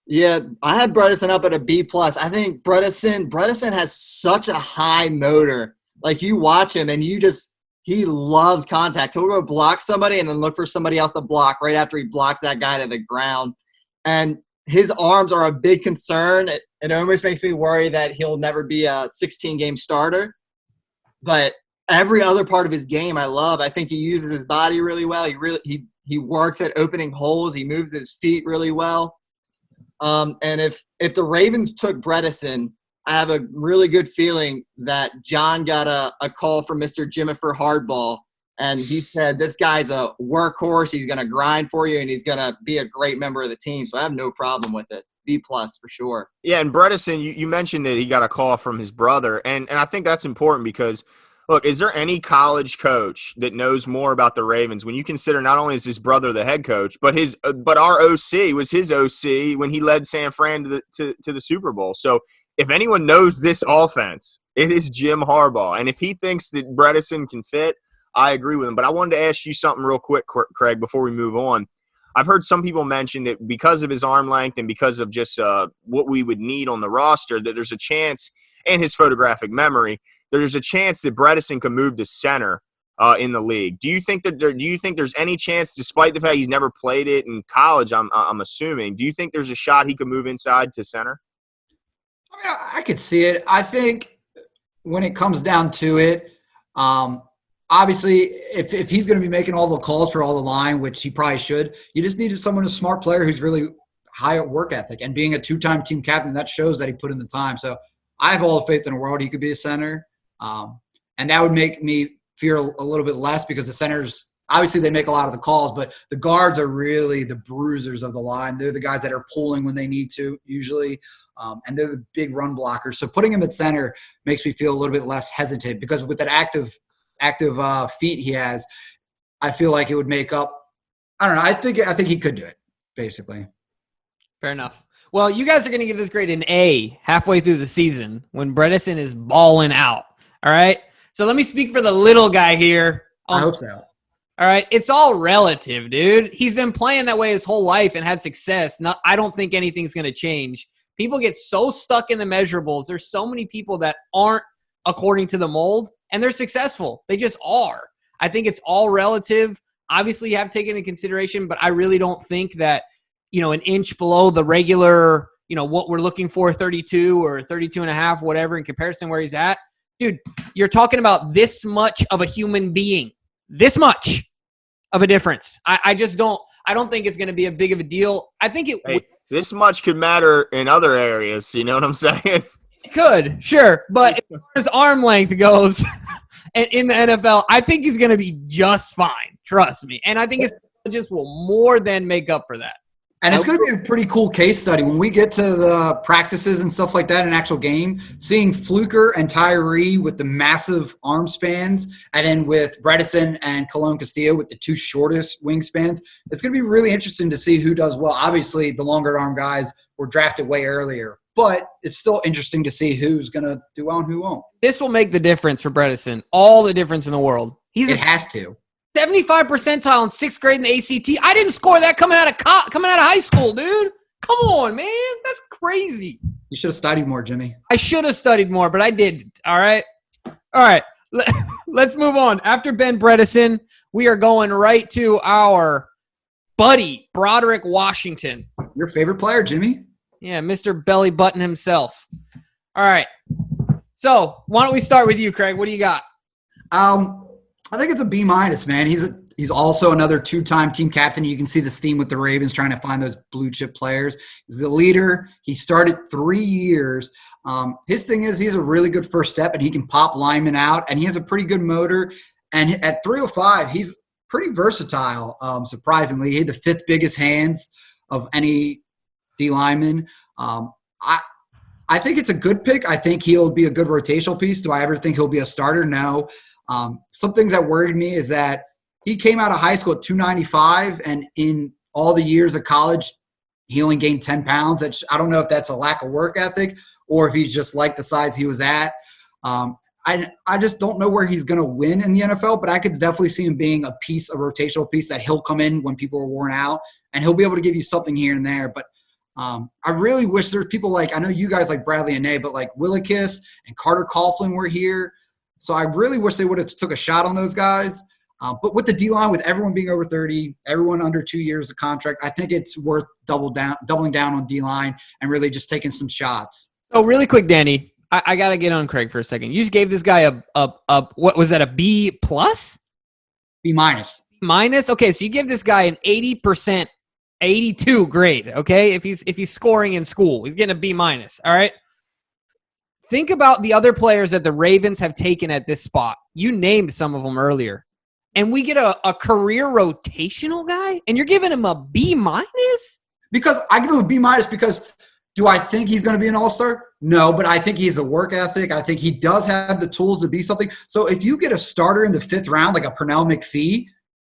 Yeah, I had Bredesen up at a B+. I think Bredesen has such a high motor. Like, you watch him, and he loves contact. He'll go block somebody and then look for somebody else to block right after he blocks that guy to the ground. And his arms are a big concern. It almost makes me worry that he'll never be a 16-game starter. But every other part of his game I love. I think he uses his body really well. He works at opening holes. He moves his feet really well. And if the Ravens took Bredesen, I have a really good feeling that John got a call from Mr. Jimifer Hardball And he said, this guy's a workhorse. He's going to grind for you, and he's going to be a great member of the team. So I have no problem with it. B+ for sure. Yeah, and Bredesen, you mentioned that he got a call from his brother, and I think that's important because, look, is there any college coach that knows more about the Ravens when you consider not only is his brother the head coach, but our OC was his OC when he led San Fran to the Super Bowl. So if anyone knows this offense, it is Jim Harbaugh. And if he thinks that Bredesen can fit, I agree with him. But I wanted to ask you something real quick, Craig, before we move on. I've heard some people mention that because of his arm length and because of just what we would need on the roster, that there's a chance, and his photographic memory, there's a chance that Bredesen could move to center in the league. Do you think there's any chance, despite the fact he's never played it in college, I'm assuming, do you think there's a shot he could move inside to center? I mean, I could see it. I think when it comes down to it, obviously, if he's going to be making all the calls for all the line, which he probably should, you just needed someone, a smart player who's really high at work ethic. And being a 2-time team captain, that shows that he put in the time. So I have all the faith in the world he could be a center. And that would make me fear a little bit less because the centers, obviously they make a lot of the calls, but the guards are really the bruisers of the line. They're the guys that are pulling when they need to usually. And they're the big run blockers. So putting him at center makes me feel a little bit less hesitant because with that active feet he has, I feel like it would make up. I don't know. I think he could do it, basically. Fair enough. Well, you guys are going to give this grade an A halfway through the season when Bredesen is balling out. All right? So let me speak for the little guy here. I hope so. All right? It's all relative, dude. He's been playing that way his whole life and had success. I don't think anything's going to change. People get so stuck in the measurables. There's so many people that aren't according to the mold, and they're successful. They just are. I think it's all relative. Obviously, you have taken into consideration, but I really don't think that, an inch below the regular, what we're looking for, 32 or 32 and a half, whatever, in comparison where he's at. Dude, you're talking about this much of a human being. This much of a difference. I don't think it's going to be a big of a deal. I think this much could matter in other areas. You know what I'm saying? It could, sure. But as far as arm length goes in the NFL, I think he's going to be just fine. Trust me. And I think his just will more than make up for that. And it's going to be a pretty cool case study when we get to the practices and stuff like that in an actual game. Seeing Fluker and Tyree with the massive arm spans, and then with Bredesen and Cologne Castillo with the two shortest wingspans, it's going to be really interesting to see who does well. Obviously, the longer arm guys were drafted way earlier, but it's still interesting to see who's going to do well and who won't. This will make the difference for Bredesen. All the difference in the world. It has to. 75 percentile in 6th grade in the ACT. I didn't score that coming out of high school, dude. Come on, man. That's crazy. You should have studied more, Jimmy. I should have studied more, but I didn't. All right. Let's move on. After Ben Bredesen, we are going right to our buddy, Broderick Washington. Your favorite player, Jimmy? Yeah, Mr. Belly Button himself. All right. So why don't we start with you, Craig? What do you got? I think it's a B-, man. He's also another 2-time team captain. You can see this theme with the Ravens trying to find those blue chip players. He's the leader. He started 3 years. His thing is he's a really good first step, and he can pop linemen out, and he has a pretty good motor. And at 305, he's pretty versatile, surprisingly. He had the 5th biggest hands of any D lineman. I think it's a good pick. I think he'll be a good rotational piece. Do I ever think he'll be a starter? No. Some things that worried me is that he came out of high school at 295, and in all the years of college, he only gained 10 pounds. I don't know if that's a lack of work ethic or if he's just like the size he was at. I just don't know where he's going to win in the NFL, but I could definitely see him being a rotational piece that he'll come in when people are worn out, and he'll be able to give you something here and there. But I really wish there's people like, I know you guys like Bradley and Nay, but like Willekes and Carter Coughlin were here. So I really wish they would have took a shot on those guys. But with the D-line, with everyone being over 30, everyone under 2 years of contract, I think it's worth doubling down on D-line and really just taking some shots. Oh, really quick, Danny, I got to get on Craig for a second. You just gave this guy what was that, a B+? B-. Minus? Okay, so you give this guy an 80%, 82 grade, okay? If he's scoring in school, he's getting a B-, all right? Think about the other players that the Ravens have taken at this spot. You named some of them earlier. and we get a career rotational guy, and you're giving him a B-? Because I give him a B- because do I think he's going to be an all-star? No, but I think he has a work ethic. I think he does have the tools to be something. So if you get a starter in the 5th round, like a Pernell McPhee,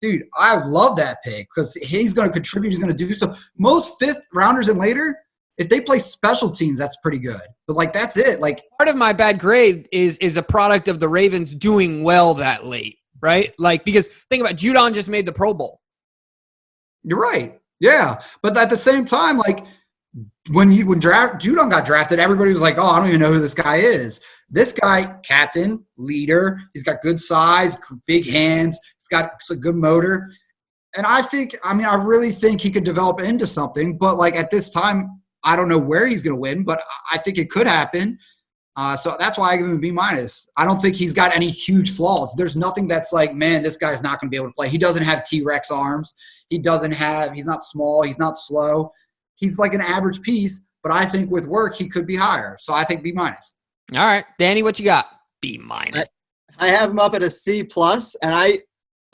dude, I love that pick because he's going to contribute. He's going to do so. Most 5th rounders and later, if they play special teams, that's pretty good. But, like, that's it. Like, part of my bad grade is a product of the Ravens doing well that late, right? Like, because think about it, Judon just made the Pro Bowl. You're right. Yeah. But at the same time, like, when Judon got drafted, everybody was like, oh, I don't even know who this guy is. This guy, captain, leader, he's got good size, big hands, he's got a good motor. And I really think he could develop into something. But, like, at this time, I don't know where he's going to win, but I think it could happen. So that's why I give him a B-. I don't think he's got any huge flaws. There's nothing that's like, man, this guy's not going to be able to play. He doesn't have T-Rex arms. He's not small. He's not slow. He's like an average piece, but I think with work, he could be higher. So I think B-. All right. Danny, what you got? B-. I have him up at a C+, and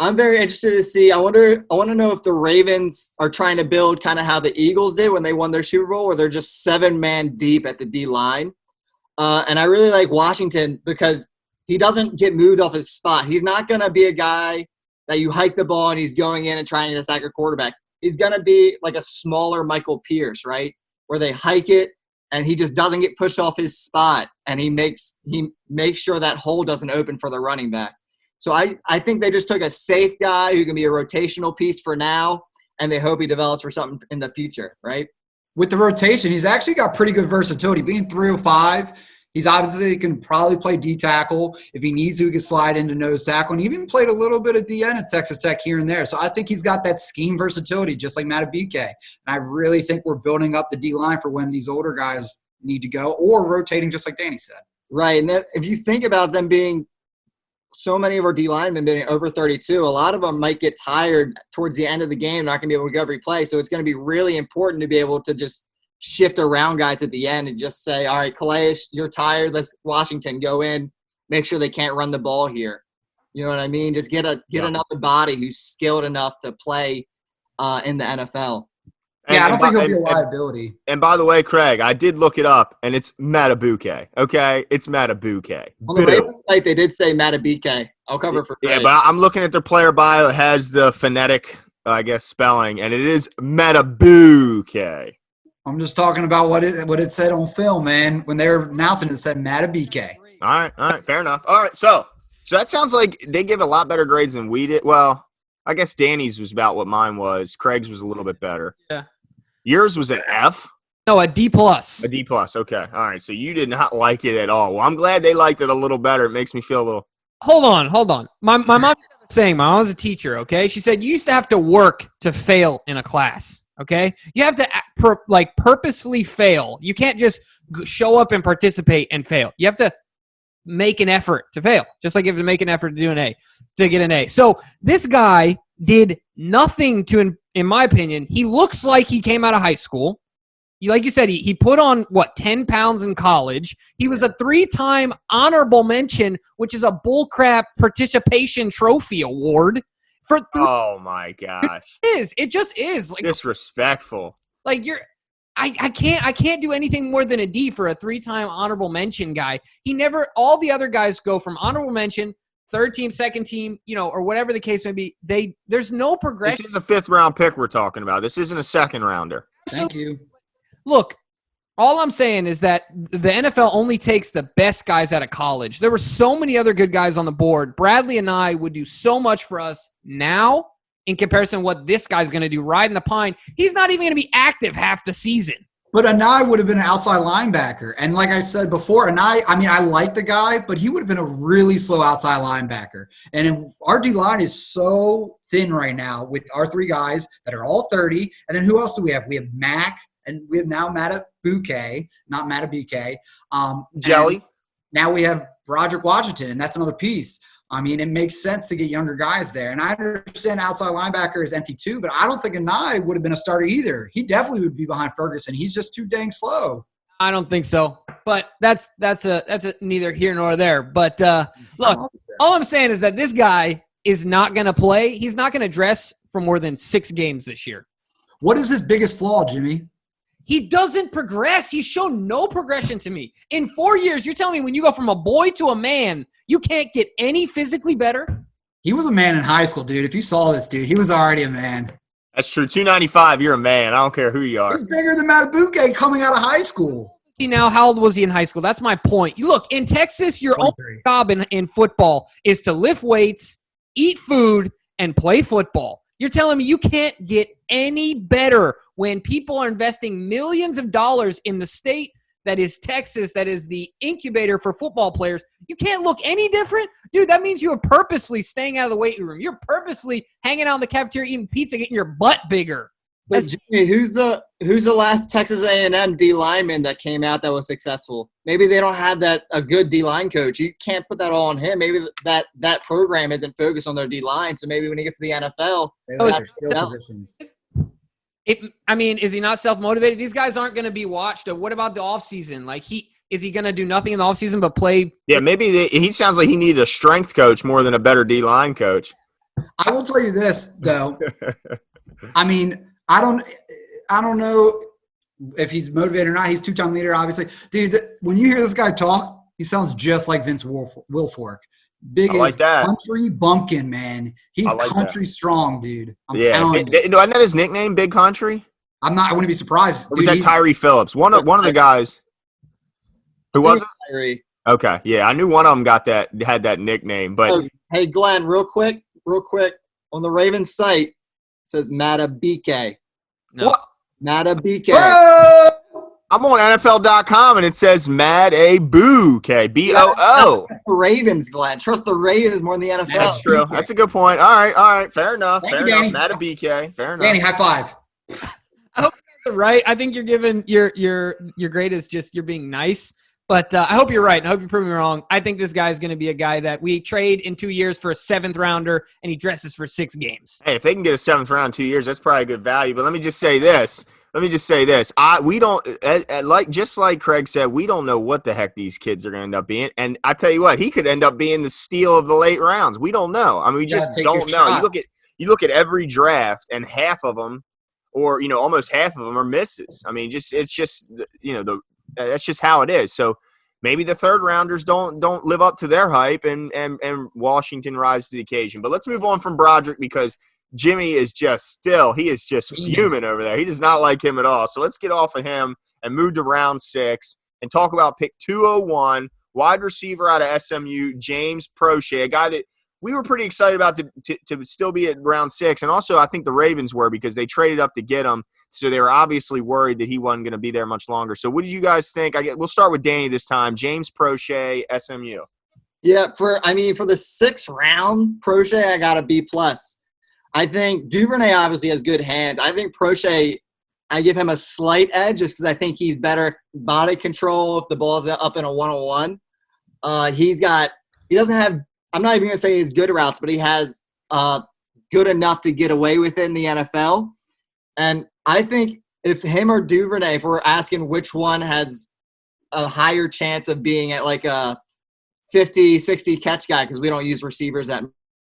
I'm very interested to see. I want to know if the Ravens are trying to build kind of how the Eagles did when they won their Super Bowl, where they're just 7-man deep at the D line. And I really like Washington because he doesn't get moved off his spot. He's not going to be a guy that you hike the ball and he's going in and trying to sack a quarterback. He's going to be like a smaller Michael Pierce, right, where they hike it and he just doesn't get pushed off his spot, and he makes sure that hole doesn't open for the running back. So I think they just took a safe guy who can be a rotational piece for now, and they hope he develops for something in the future, right? With the rotation, he's actually got pretty good versatility. Being 305, he's obviously can probably play D tackle. If he needs to, he can slide into nose tackle. And he even played a little bit of DN at Texas Tech here and there. So I think he's got that scheme versatility, just like madubuike. And I really think we're building up the D-line for when these older guys need to go, or rotating, just like Danny said. Right. And then if you think about them being so many of our D linemen being over 32, a lot of them might get tired towards the end of the game, not going to be able to go every play. So it's going to be really important to be able to just shift around guys at the end and just say, all right, Calais, you're tired. Let's Washington go in, make sure they can't run the ball here. You know what I mean? Just get another body who's skilled enough to play in the NFL. Yeah, I don't think he'll be a liability. And by the way, Craig, I did look it up, and it's madubuike. Okay, it's madubuike. On the Ravens site, they did say madubuike. I'll cover for Craig. Yeah, but I'm looking at their player bio. It has the phonetic, spelling, and it is madubuike. I'm just talking about what it said on film, man. When they were announcing it, it said madubuike. All right, fair enough. All right, so that sounds like they give a lot better grades than we did. Well, I guess Danny's was about what mine was. Craig's was a little bit better. Yeah. Yours was an F? No, a D+. A D+, okay. All right, so you did not like it at all. Well, I'm glad they liked it a little better. It makes me feel a little – Hold on. My mom's saying, my mom's a teacher, okay? She said you used to have to work to fail in a class, okay? You have to purposefully fail. You can't just show up and participate and fail. You have to make an effort to fail, just like you have to make an effort to get an A. So this guy did nothing to, in my opinion, he looks like he came out of high school. Like you said, he put on, 10 pounds in college. He was a 3-time honorable mention, which is a bullcrap participation trophy award. Oh, my gosh. It just is. Like, disrespectful. Like, I can't do anything more than a D for a 3-time honorable mention guy. All the other guys go from honorable mention, third team, second team, or whatever the case may be. There's no progression. This is a 5th-round pick we're talking about. This isn't a second-rounder. Thank you. Look, all I'm saying is that the NFL only takes the best guys out of college. There were so many other good guys on the board. Bradley and I would do so much for us now in comparison to what this guy's going to do riding the pine. He's not even going to be active half the season. But Anai would have been an outside linebacker. And like I said before, I like the guy, but he would have been a really slow outside linebacker. And our D-line is so thin right now with our 3 guys that are all 30. And then who else do we have? We have Mac, and we have now madubuike, not madubuike. Jelly. Now we have Broderick Washington, and that's another piece. I mean, it makes sense to get younger guys there. And I understand outside linebacker is empty too, but I don't think Anai would have been a starter either. He definitely would be behind Ferguson. He's just too dang slow. I don't think so. But that's a neither here nor there. But look, all I'm saying is that this guy is not going to play, he's not going to dress for more than 6 games this year. What is his biggest flaw, Jimmy? He doesn't progress. He's shown no progression to me. In 4 years, you're telling me when you go from a boy to a man, you can't get any physically better? He was a man in high school, dude. If you saw this dude, he was already a man. That's true. 295, you're a man. I don't care who you are. He's bigger than Madubuike coming out of high school. See now, how old was he in high school? That's my point. Look, in Texas, your only 23. job in football is to lift weights, eat food, and play football. You're telling me you can't get any better when people are investing millions of dollars in the state that is Texas, that is the incubator for football players. You can't look any different? Dude, that means you're purposely staying out of the weight room. You're purposely hanging out in the cafeteria eating pizza, getting your butt bigger. But Jimmy, who's the last Texas A&M D lineman that came out that was successful? Maybe they don't have a good D line coach. You can't put that all on him. Maybe that program isn't focused on their D line. So maybe when he gets to the NFL, Positions. Is he not self-motivated? These guys aren't going to be watched. What about the offseason? Like, is he going to do nothing in the offseason but play? Yeah, maybe he sounds like he needed a strength coach more than a better D-line coach. I will tell you this, though. I don't know if he's motivated or not. He's 2-time leader, obviously. Dude, when you hear this guy talk, he sounds just like Vince Wilfork. Biggest country bumpkin, man. He's country strong, dude. I'm telling you. Isn't that his nickname, Big Country? I wouldn't be surprised. Or was that Tyree Phillips? One of the guys. Who was it? Tyree. Okay, yeah, I knew one of them had that nickname. But hey, Glenn, real quick, on the Ravens site, it says madubuike. No. What? Madubuike. Whoa! I'm on NFL.com and it says madubuike, B-O-O. Trust the Ravens, Glenn. Trust the Ravens more than the NFL. That's true. That's a good point. All right. Fair enough. Thank you, Danny. Madubuike. Fair enough. Danny, high five. I hope you're right. I think you're giving your grade is just you're being nice. But I hope you're right. I hope you prove me wrong. I think this guy is going to be a guy that we trade in 2 years for a 7th rounder, and he dresses for 6 games. Hey, if they can get a 7th round in 2 years, that's probably good value. But let me just say this. We don't like Craig said, we don't know what the heck these kids are going to end up being. And I tell you what, he could end up being the steal of the late rounds. We don't know. We just don't know. You look at every draft, and half of them, or almost half of them, are misses. That's just how it is. So maybe the 3rd rounders don't live up to their hype, and Washington rises to the occasion. But let's move on from Broderick because Jimmy is just fuming over there. He does not like him at all. So let's get off of him and move to round 6 and talk about pick 201, wide receiver out of SMU, James Prochet, a guy that we were pretty excited about to still be at round 6. And also I think the Ravens were because they traded up to get him. So they were obviously worried that he wasn't going to be there much longer. So what did you guys think? We'll start with Danny this time. James Prochet, SMU. Yeah, for the 6th round, Prochet, I got a B+. I think Duvernay obviously has good hands. I think Prochet, I give him a slight edge just because I think he's better body control if the ball's up in a 1-on-1. He doesn't have – I'm not even going to say he's good routes, but he has good enough to get away with it in the NFL. And I think if him or Duvernay, if we're asking which one has a higher chance of being at like a 50, 60 catch guy, because we don't use receivers that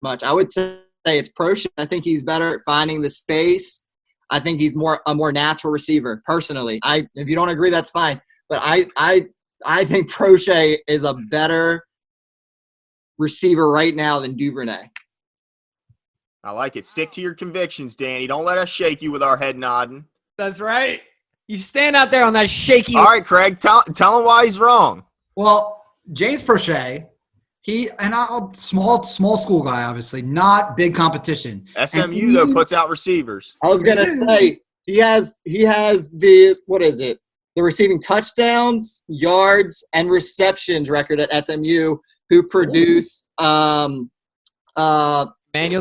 much, I would say it's Prochet. I think he's better at finding the space. I think he's a more natural receiver, personally. If you don't agree, that's fine. But I think Prochet is a better receiver right now than Duvernay. I like it. Stick to your convictions, Danny. Don't let us shake you with our head nodding. That's right. You stand out there on that shaky. All right, Craig, tell him why he's wrong. Well, James Prochet, small school guy, obviously, not big competition. SMU though puts out receivers. I was gonna say he has the receiving touchdowns, yards, and receptions record at SMU. Who produced Emmanuel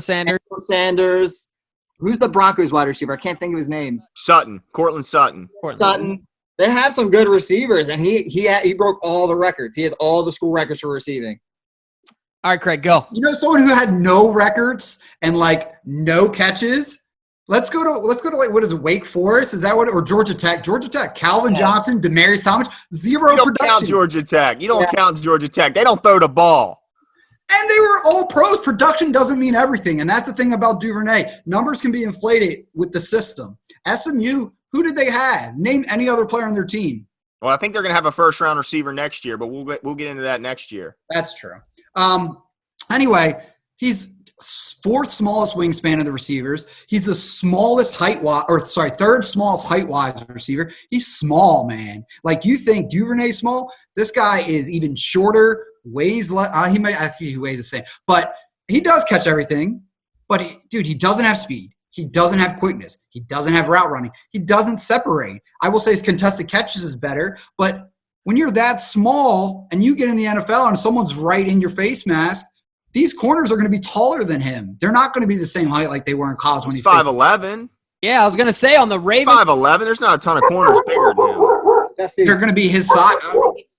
Sanders. Who's the Broncos wide receiver? I can't think of his name. Cortland Sutton. They have some good receivers, and he broke all the records. He has all the school records for receiving. All right, Craig, go. Someone who had no records and no catches. Let's go to what is it, Wake Forest? Is that what? Or Georgia Tech? Georgia Tech. Calvin Johnson, Demarius Thomas, 0 You don't production. count Georgia Tech. You don't count Georgia Tech. They don't throw the ball. And they were all pros. Production doesn't mean everything. And that's the thing about Duvernay. Numbers can be inflated with the system. SMU, who did they have? Name any other player on their team. Well, I think they're going to have a first-round receiver next year, but we'll get into that next year. That's true. Anyway, he's fourth smallest wingspan of the receivers. He's the smallest third smallest height-wise receiver. He's small, man. Like, you think Duvernay small? This guy is even shorter, weighs less. He weighs the same. But he does catch everything. But, he doesn't have speed. He doesn't have quickness. He doesn't have route running. He doesn't separate. I will say his contested catches is better, but when you're that small and you get in the NFL and someone's right in your face mask, these corners are going to be taller than him. They're not going to be the same height like they were in college when he's 5'11". Yeah, I was going to say on the Ravens. 5'11". There's not a ton of corners bigger than him. They're going to be his size.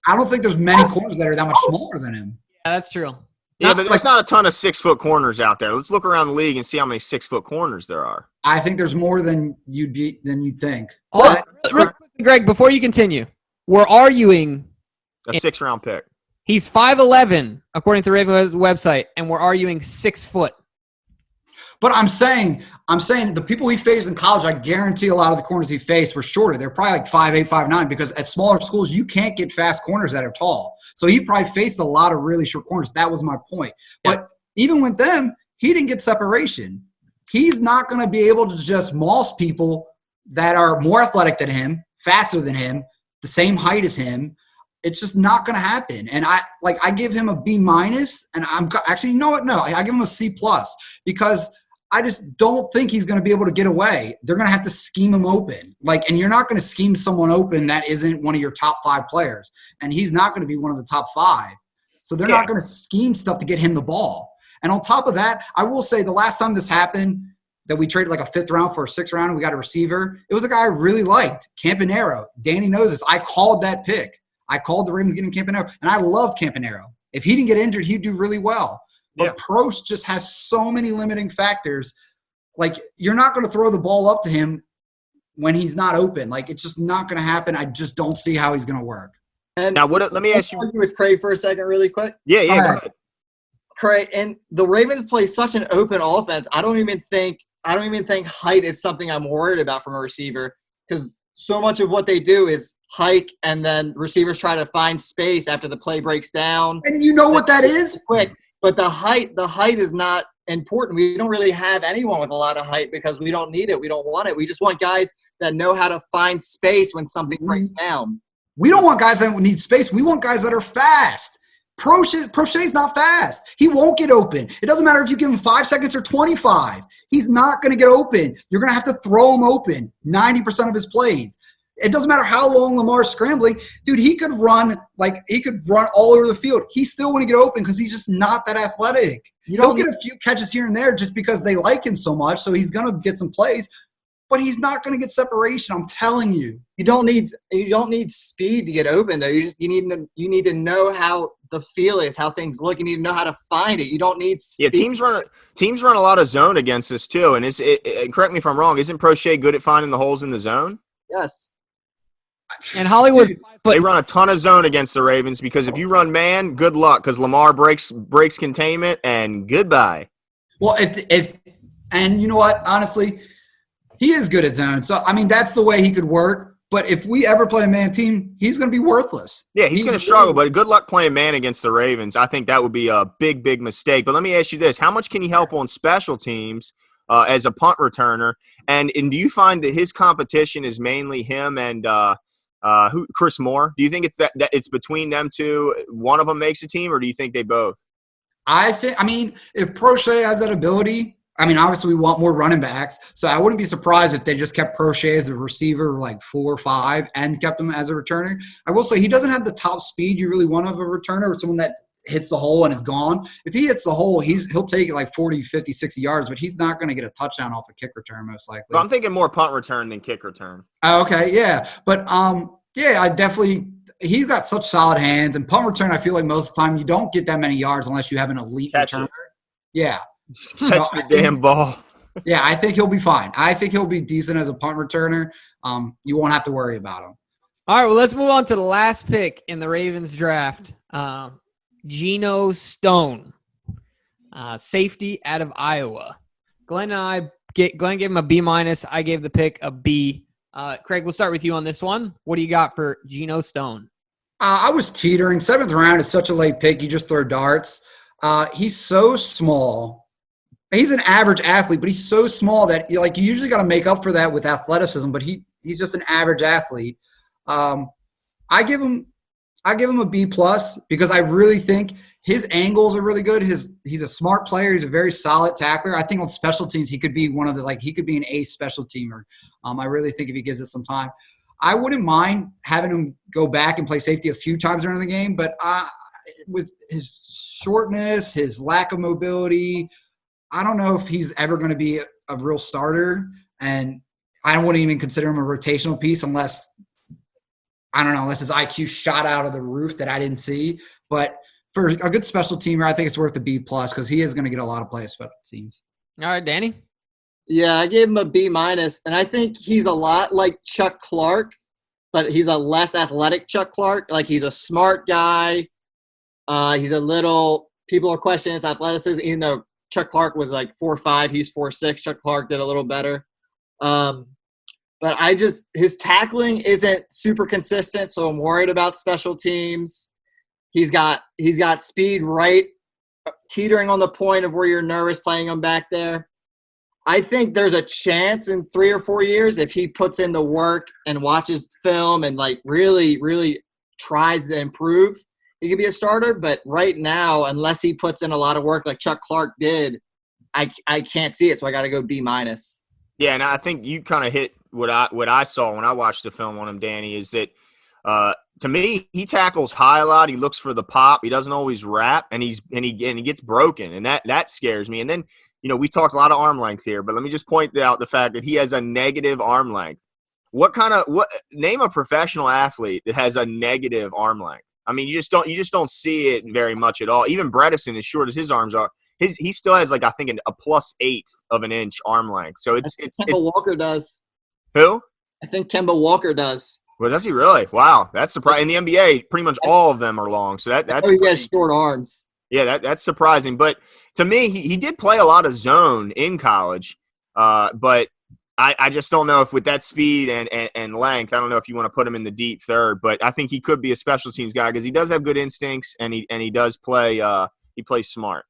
I don't think there's many corners that are that much smaller than him. Yeah, that's true. Yeah, but there's not a ton of 6-foot corners out there. Let's look around the league and see how many 6-foot corners there are. I think there's more than you'd think. Real quickly, Greg, before you continue, we're arguing a 6th-round pick. He's 5'11", according to the Ravens website, and we're arguing 6 foot. But I'm saying the people he faced in college, I guarantee a lot of the corners he faced were shorter. They're probably like 5'8", 5'9", because at smaller schools, you can't get fast corners that are tall. So he probably faced a lot of really short corners. That was my point. Yeah. But even with them, he didn't get separation. He's not going to be able to just moss people that are more athletic than him, faster than him, the same height as him. It's just not going to happen. And I give him a B-, and I'm actually, you know what? No, I give him a C+, because I just don't think he's going to be able to get away. They're going to have to scheme him open. And you're not going to scheme someone open that isn't one of your top 5 players. And he's not going to be one of the top 5. So they're not going to scheme stuff to get him the ball. And on top of that, I will say the last time this happened, that we traded like a 5th round for a 6th round and we got a receiver, it was a guy I really liked, Campanaro. Danny knows this. I called that pick. I called the Ravens getting Campanaro, and I loved Campanaro. If he didn't get injured, he'd do really well. But Prost just has so many limiting factors. You're not going to throw the ball up to him when he's not open. It's just not going to happen. I just don't see how he's going to work. And now, let me ask you with Craig for a second really quick. Yeah, go ahead. Craig, and the Ravens play such an open offense. I don't even think height is something I'm worried about from a receiver, because so much of what they do is hike, and then receivers try to find space after the play breaks down. And you know what that is? Quick. But the height is not important. We don't really have anyone with a lot of height because we don't need it. We don't want it. We just want guys that know how to find space when something breaks down. We don't want guys that need space. We want guys that are fast. Prochet's not fast. He won't get open. It doesn't matter if you give him 5 seconds or 25. He's not going to get open. You're going to have to throw him open 90% of his plays. It doesn't matter how long Lamar's scrambling. Dude, he could run all over the field. He still wouldn't get open because he's just not that athletic. He'll get a few catches here and there just because they like him so much, so he's going to get some plays. But he's not going to get separation. I'm telling you. You don't need speed to get open though. You need to know how the feel is, how things look. You need to know how to find it. You don't need speed. Yeah, teams run a lot of zone against us too. And correct me if I'm wrong. Isn't Prochet good at finding the holes in the zone? Yes. And Hollywood's they run a ton of zone against the Ravens because if you run man, good luck because Lamar breaks containment and goodbye. Well, and you know what? Honestly, he is good at zone. So, I mean, that's the way he could work. But if we ever play a man team, he's going to be worthless. Yeah, he's going to struggle. But good luck playing man against the Ravens. I think that would be a big, big mistake. But let me ask you this. How much can he help on special teams as a punt returner? And do you find that his competition is mainly him and Chris Moore? Do you think it's that it's between them two, one of them makes a team, or do you think they both? If Prochet has that ability, obviously we want more running backs. So I wouldn't be surprised if they just kept Prochet as a receiver like 4 or 5 and kept him as a returner. I will say he doesn't have the top speed you really want of a returner or someone that hits the hole and is gone. If he hits the hole, he'll take it like 40, 50, 60 yards, but he's not going to get a touchdown off a kick return most likely. But I'm thinking more punt return than kick return. Okay, yeah. But, I definitely – he's got such solid hands. And punt return, I feel like most of the time you don't get that many yards unless you have an elite returner. Yeah. Catch the damn ball. Yeah, I think he'll be fine. I think he'll be decent as a punt returner. You won't have to worry about him. All right, well, let's move on to the last pick in the Ravens draft. Geno Stone, Safety out of Iowa. Glenn gave him a B-. I gave the pick a B. Craig, we'll start with you on this one. What do you got for Geno Stone? I was teetering. 7th round is such a late pick. You just throw darts. He's so small. He's an average athlete, but he's so small that you usually got to make up for that with athleticism. But he's just an average athlete. I give him a B+ because I really think his angles are really good. He's a smart player. He's a very solid tackler. I think on special teams he could be he could be an ace special teamer. I really think if he gives it some time. I wouldn't mind having him go back and play safety a few times during the game, but with his shortness, his lack of mobility, I don't know if he's ever going to be a real starter, and I wouldn't even consider him a rotational piece unless his IQ shot out of the roof that I didn't see. But for a good special teamer, I think it's worth a B+ because he is going to get a lot of play at special teams. All right, Danny? Yeah, I gave him a B-, and I think he's a lot like Chuck Clark, but he's a less athletic Chuck Clark. Like, he's a smart guy. He's a little – people are questioning his athleticism, even though Chuck Clark was like 4'5", he's 4'6". Chuck Clark did a little better. But his tackling isn't super consistent, so I'm worried about special teams. He's got speed right teetering on the point of where you're nervous playing him back there. I think there's a chance in 3 or 4 years if he puts in the work and watches film and really, really tries to improve, he could be a starter. But right now, unless he puts in a lot of work like Chuck Clark did, I can't see it. So I got to go B-. Yeah, and I think you kind of hit what I saw when I watched the film on him, Danny, is that to me, he tackles high a lot. He looks for the pop. He doesn't always wrap, and he gets broken, and that scares me. And then, we talked a lot of arm length here, but let me just point out the fact that he has a negative arm length. Name a professional athlete that has a negative arm length? I mean, you just don't see it very much at all. Even Bredesen, as short as his arms are, he still has a +1/8 of an inch arm length. So it's Kemba Walker does. Who? I think Kemba Walker does. Well, does he really? Wow, that's surprising. In the NBA, pretty much all of them are long. So that's he has short arms. Yeah, that's surprising. But to me, he did play a lot of zone in college. But I just don't know if with that speed and length, I don't know if you want to put him in the deep third. But I think he could be a special teams guy because he does have good instincts and he does play. He plays smart.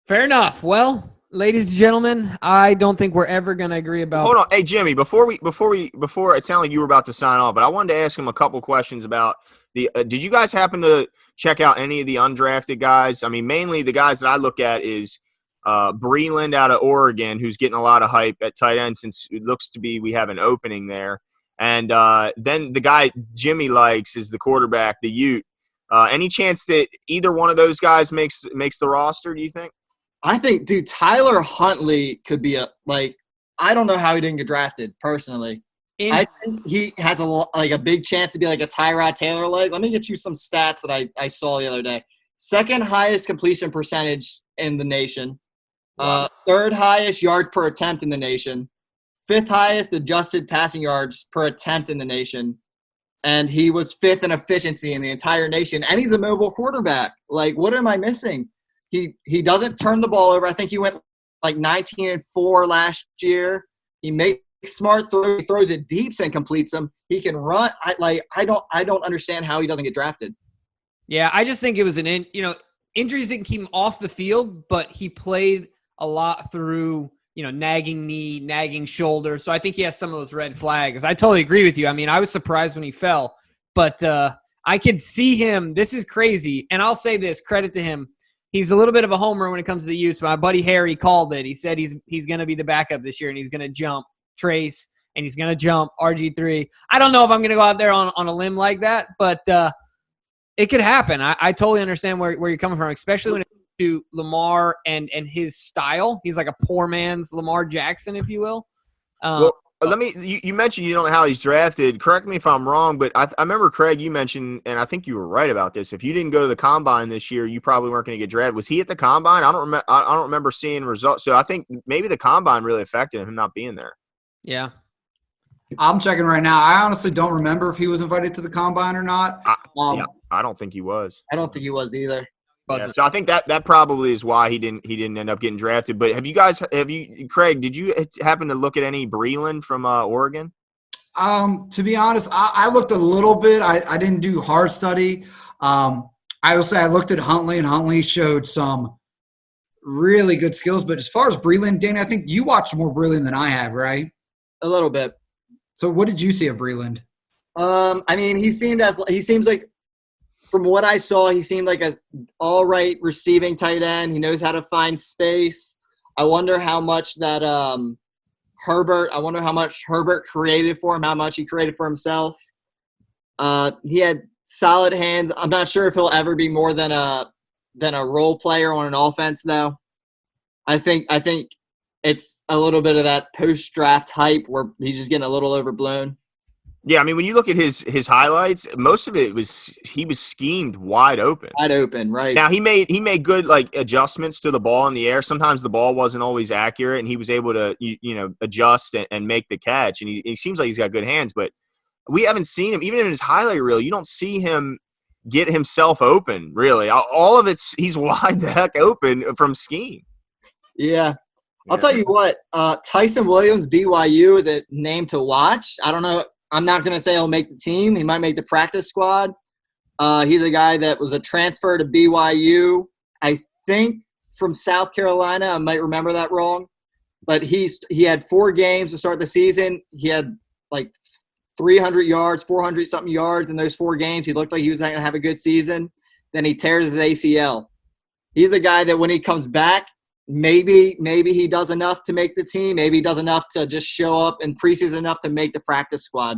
Fair enough. Well, ladies and gentlemen, I don't think we're ever going to agree about. Hold on, hey Jimmy. Before it sounded like you were about to sign off, but I wanted to ask him a couple questions about the. Did you guys happen to check out any of the undrafted guys? I mean, mainly the guys that I look at is Breland out of Oregon, who's getting a lot of hype at tight end since it looks to be we have an opening there, and then the guy Jimmy likes is the quarterback, the Ute. Any chance that either one of those guys makes the roster? Do you think? I think, dude, Tyler Huntley could be I don't know how he didn't get drafted personally. I think he has a big chance to be like a Tyrod Taylor leg. Let me get you some stats that I saw the other day. 2nd highest completion percentage in the nation. Wow. 3rd highest yards per attempt in the nation. 5th highest adjusted passing yards per attempt in the nation. And he was 5th in efficiency in the entire nation. And he's a mobile quarterback. What am I missing? He doesn't turn the ball over. I think he went 19-4 last year. He makes smart throws. He throws it deeps and completes them. He can run. I don't understand how he doesn't get drafted. Yeah, I just think it was injuries didn't keep him off the field, but he played a lot through nagging knee, nagging shoulder. So I think he has some of those red flags. I totally agree with you. I mean, I was surprised when he fell, but I could see him. This is crazy, and I'll say this: credit to him. He's a little bit of a homer when it comes to the youth. My buddy Harry called it. He said he's going to be the backup this year, and he's going to jump Trace, and he's going to jump RG3. I don't know if I'm going to go out there on a limb like that, but it could happen. I totally understand where you're coming from, especially when it comes to Lamar and his style. He's like a poor man's Lamar Jackson, if you will. You mentioned you don't know how he's drafted. Correct me if I'm wrong, but I remember, Craig, you mentioned, and I think you were right about this. If you didn't go to the combine this year, you probably weren't going to get drafted. Was he at the combine? I don't remember seeing results. So I think maybe the combine really affected him not being there. Yeah. I'm checking right now. I honestly don't remember if he was invited to the combine or not. I don't think he was. I don't think he was either. Yeah, so I think that probably is why he didn't end up getting drafted. But Craig, did you happen to look at any Breland from Oregon? To be honest, I looked a little bit. I didn't do hard study. I will say I looked at Huntley, and Huntley showed some really good skills. But as far as Breland, Danny, I think you watched more Breland than I have, right? A little bit. So what did you see of Breland? I mean, he seems like, from what I saw, he seemed like an all right receiving tight end. He knows how to find space. I wonder how much that Herbert created for him, how much he created for himself. He had solid hands. I'm not sure if he'll ever be more than a role player on an offense, though. I think it's a little bit of that post-draft hype where he's just getting a little overblown. Yeah, I mean, when you look at his highlights, most of it was he was schemed wide open. Wide open, right. Now, he made good, like, adjustments to the ball in the air. Sometimes the ball wasn't always accurate, and he was able to, adjust and make the catch. And he seems like he's got good hands, but we haven't seen him. Even in his highlight reel, you don't see him get himself open, really. All of it's he's wide the heck open from scheme. Yeah. I'll tell you what, Tyson Williams, BYU, is a name to watch. I don't know. I'm not going to say he'll make the team. He might make the practice squad. He's a guy that was a transfer to BYU, I think, from South Carolina. I might remember that wrong. But he had 4 games to start the season. He had like 300 yards, 400-something yards in those 4 games. He looked like he was going to have a good season. Then he tears his ACL. He's a guy that when he comes back, maybe he does enough to make the team. Maybe he does enough to just show up in preseason enough to make the practice squad.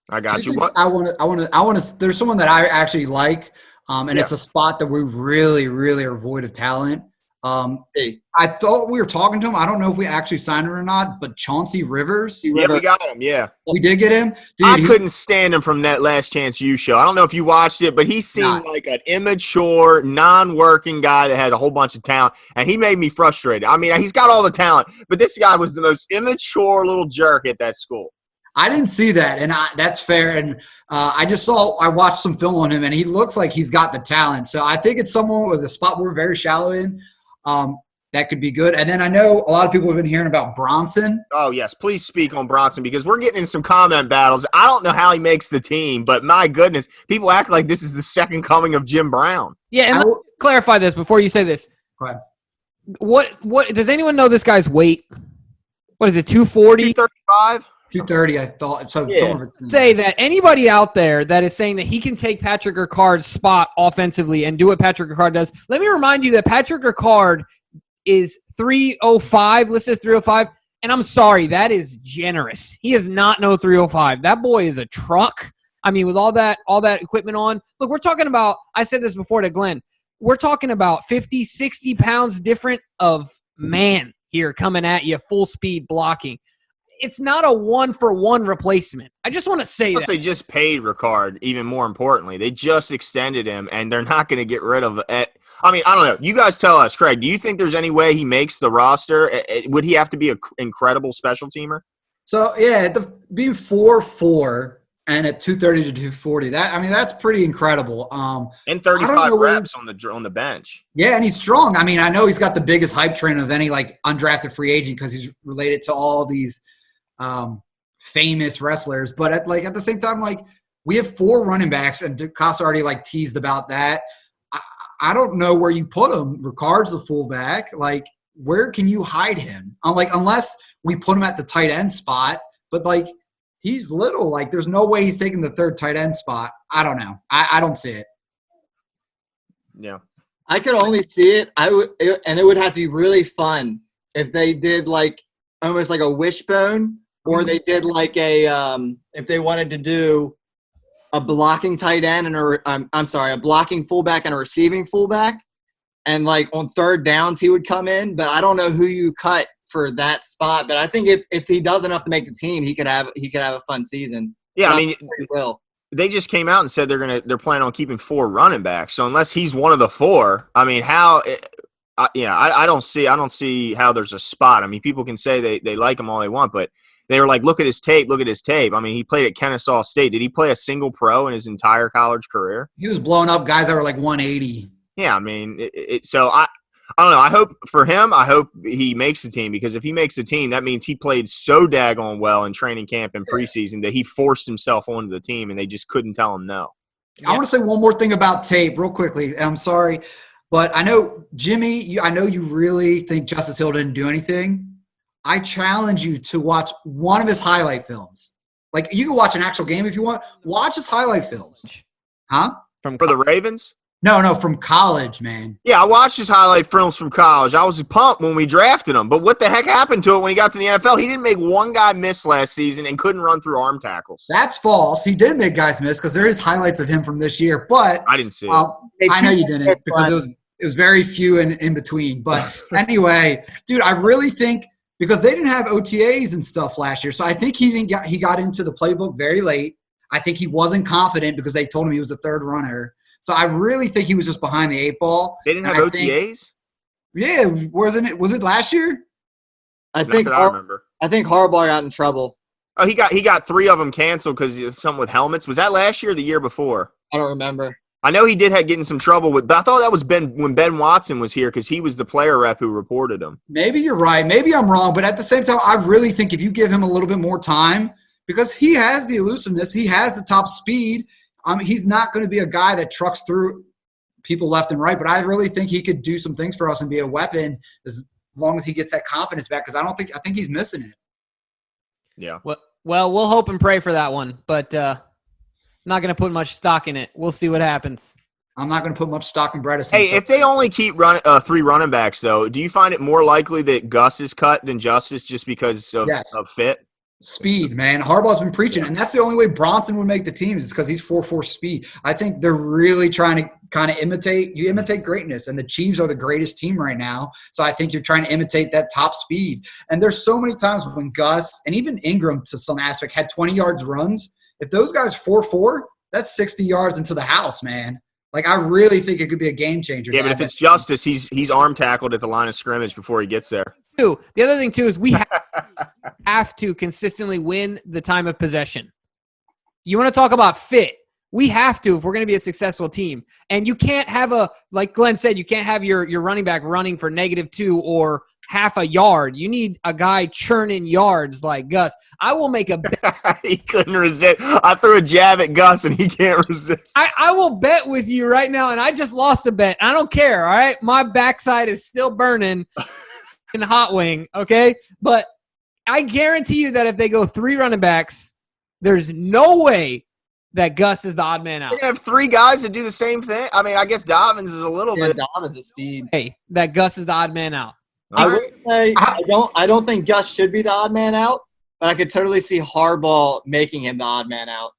I got you. I want to. There's someone that I actually like, and it's a spot that we really, really are void of talent. I thought we were talking to him. I don't know if we actually signed him or not, but Chauncey Rivers. Yeah, we got him. Yeah, we did get him. Dude, I couldn't stand him from that Last Chance U show. I don't know if you watched it, but he seemed like an immature, non-working guy that had a whole bunch of talent, and he made me frustrated. I mean, he's got all the talent, but this guy was the most immature little jerk at that school. I didn't see that, and that's fair. And I watched some film on him, and he looks like he's got the talent. So I think it's someone with a spot we're very shallow in. That could be good. And then I know a lot of people have been hearing about Bronson. Oh, yes. Please speak on Bronson because we're getting in some comment battles. I don't know how he makes the team, but my goodness, people act like this is the second coming of Jim Brown. Yeah, and let's clarify this before you say this. Go ahead. What does anyone know this guy's weight? What is it, 240? 235? 230, I thought. So yeah. Say that anybody out there that is saying that he can take Patrick Ricard's spot offensively and do what Patrick Ricard does, let me remind you that Patrick Ricard is 305, listed as 305, and I'm sorry, that is generous. He is not no 305. That boy is a truck. I mean, with all that equipment on. Look, we're talking about, I said this before to Glenn, we're talking about 50, 60 pounds different of man here coming at you, full speed blocking. It's not a one-for-one replacement. I just want to say that. They just paid Ricard, even more importantly. They just extended him, and they're not going to get rid of it. I mean, I don't know. You guys tell us, Craig, do you think there's any way he makes the roster? Would he have to be an incredible special teamer? So, yeah, being 4'4", and at 230 to 240, that's pretty incredible. And 35 reps on the bench. Yeah, and he's strong. I mean, I know he's got the biggest hype train of any undrafted free agent because he's related to all these famous wrestlers. But at the same time, we have 4 running backs, and DeCosta already teased about that. I don't know where you put him. Ricard's the fullback. Where can you hide him? Unless we put him at the tight end spot, but he's little. There's no way he's taking the 3rd tight end spot. I don't know. I don't see it. Yeah. I could only see it. And it would have to be really fun if they did almost like a wishbone, or they did if they wanted to do a blocking tight end and a blocking fullback and a receiving fullback, and on 3rd downs he would come in. But I don't know who you cut for that spot. But I think if he does enough to make the team, he could have a fun season. Yeah, I mean, they just came out and said they're planning on keeping 4 running backs. So unless he's one of the 4, I mean, I don't see how there's a spot. I mean, people can say they like him all they want, but they were look at his tape. I mean, he played at Kennesaw State. Did he play a single pro in his entire college career? He was blowing up guys that were 180. Yeah, I mean, so I don't know. I hope for him, I hope he makes the team, because if he makes the team, that means he played so daggone well in training camp and preseason that he forced himself onto the team, and they just couldn't tell him no. I want to say one more thing about tape real quickly. I'm sorry, but I know, Jimmy, I know you really think Justice Hill didn't do anything. I challenge you to watch one of his highlight films. Like, you can watch an actual game if you want. Watch his highlight films. Huh? For the Ravens? No, from college, man. Yeah, I watched his highlight films from college. I was pumped when we drafted him. But what the heck happened to it when he got to the NFL? He didn't make one guy miss last season and couldn't run through arm tackles. That's false. He did make guys miss because there is highlights of him from this year. But I didn't see it. I know you didn't because it was very few in between. But anyway, dude, I really think because they didn't have OTAs and stuff last year, so I think he got into the playbook very late. I think he wasn't confident because they told him he was a third runner. So I really think he was just behind the 8 ball. They didn't have OTAs? Yeah, wasn't it? Was it last year? I think Harbaugh got in trouble. Oh, he got 3 of them canceled because something with helmets. Was that last year or the year before? I don't remember. I know he did get in some trouble with, but I thought that was when Ben Watson was here because he was the player rep who reported him. Maybe you're right. Maybe I'm wrong. But at the same time, I really think if you give him a little bit more time, because he has the elusiveness, he has the top speed. He's not going to be a guy that trucks through people left and right, but I really think he could do some things for us and be a weapon as long as he gets that confidence back, because I think he's missing it. Yeah. Well, we'll hope and pray for that one, but not going to put much stock in it. We'll see what happens. I'm not going to put much stock in Bredesen. Hey, if they only keep 3 running backs, though, do you find it more likely that Gus is cut than Justice just because of fit? Speed, man. Harbaugh's been preaching, and that's the only way Bronson would make the team is because he's 4.4 speed. I think they're really trying to kind of imitate greatness, and the Chiefs are the greatest team right now. So I think you're trying to imitate that top speed. And there's so many times when Gus and even Ingram to some aspect had 20 yards runs. If those guys 4.4, that's 60 yards into the house, man. Like, I really think it could be a game changer. Yeah, but if it's Justice, he's arm tackled at the line of scrimmage before he gets there. The other thing, too, is we have to consistently win the time of possession. You want to talk about fit. We have to if we're going to be a successful team. And you can't have like Glenn said, you can't have your running back running for -2 or half a yard. You need a guy churning yards like Gus. I will make a bet. He couldn't resist. I threw a jab at Gus, and he can't resist. I will bet with you right now, and I just lost a bet. I don't care, all right? My backside is still burning in hot wing, okay? But I guarantee you that if they go 3 running backs, there's no way that Gus is the odd man out. They're going to have 3 guys that do the same thing? I mean, I guess Dobbins is a little bit. Dobbins is speed. Hey, that Gus is the odd man out. I would say I don't think Gus should be the odd man out, but I could totally see Harbaugh making him the odd man out.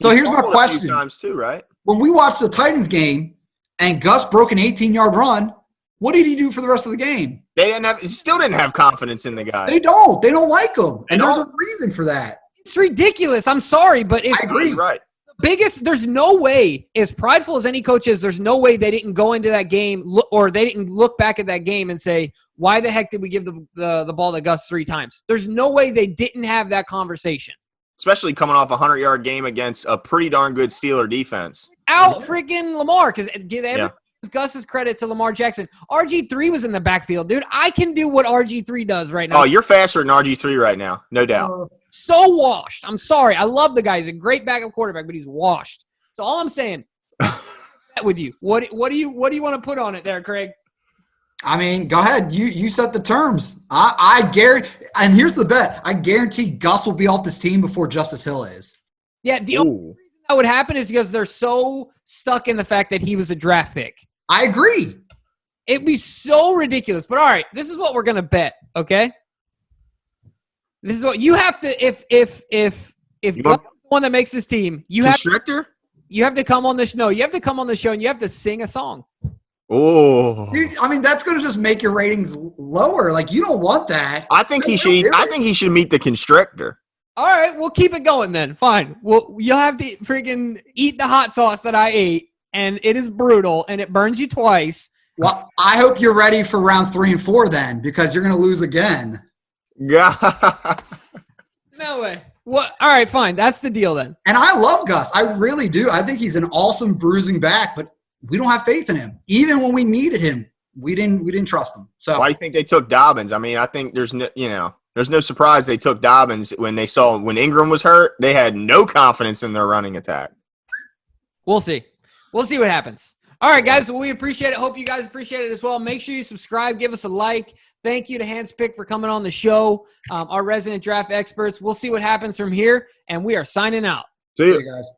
So here's my question. Times too, right? When we watched the Titans game and Gus broke an 18-yard run, what did he do for the rest of the game? He still didn't have confidence in the guy. They don't like him. And there's a reason for that. It's ridiculous. I'm sorry, but it's I agree. Right. There's no way, as prideful as any coach is, there's no way they didn't go into that game or they didn't look back at that game and say, why the heck did we give the ball to Gus 3 times? There's no way they didn't have that conversation. Especially coming off a 100-yard game against a pretty darn good Steeler defense. Out freaking Lamar, because Gus's credit to Lamar Jackson. RG3 was in the backfield, dude. I can do what RG3 does right now. Oh, you're faster than RG3 right now, no doubt. So washed. I'm sorry. I love the guy. He's a great backup quarterback, but he's washed. So all I'm saying with you, what do you want to put on it there, Craig? I mean, go ahead. You set the terms. I guarantee, and here's the bet. I guarantee Gus will be off this team before Justice Hill is. Yeah, the only reason that would happen is because they're so stuck in the fact that he was a draft pick. I agree. It'd be so ridiculous. But all right, this is what we're gonna bet. Okay, this is what you have to. If Gus is the one that makes this team, you have to come on this. No, you have to come on the show and you have to sing a song. Oh, dude, I mean, that's going to just make your ratings lower. Like, you don't want that. I think he should meet the constrictor. All right, we'll keep it going then. Fine. Well, you'll have to freaking eat the hot sauce that I ate, and it is brutal, and it burns you twice. Well, I hope you're ready for rounds 3 and 4 then, because you're going to lose again. Yeah. No way. What? All right, fine. That's the deal then. And I love Gus. I really do. I think he's an awesome bruising back, but we don't have faith in him. Even when we needed him, we didn't trust him. So why do you think they took Dobbins? I mean, I think there's no surprise they took Dobbins when they saw when Ingram was hurt. They had no confidence in their running attack. We'll see. We'll see what happens. All right, guys. Well, we appreciate it. Hope you guys appreciate it as well. Make sure you subscribe. Give us a like. Thank you to Hanz Picked for coming on the show, our resident draft experts. We'll see what happens from here, and we are signing out. See you guys.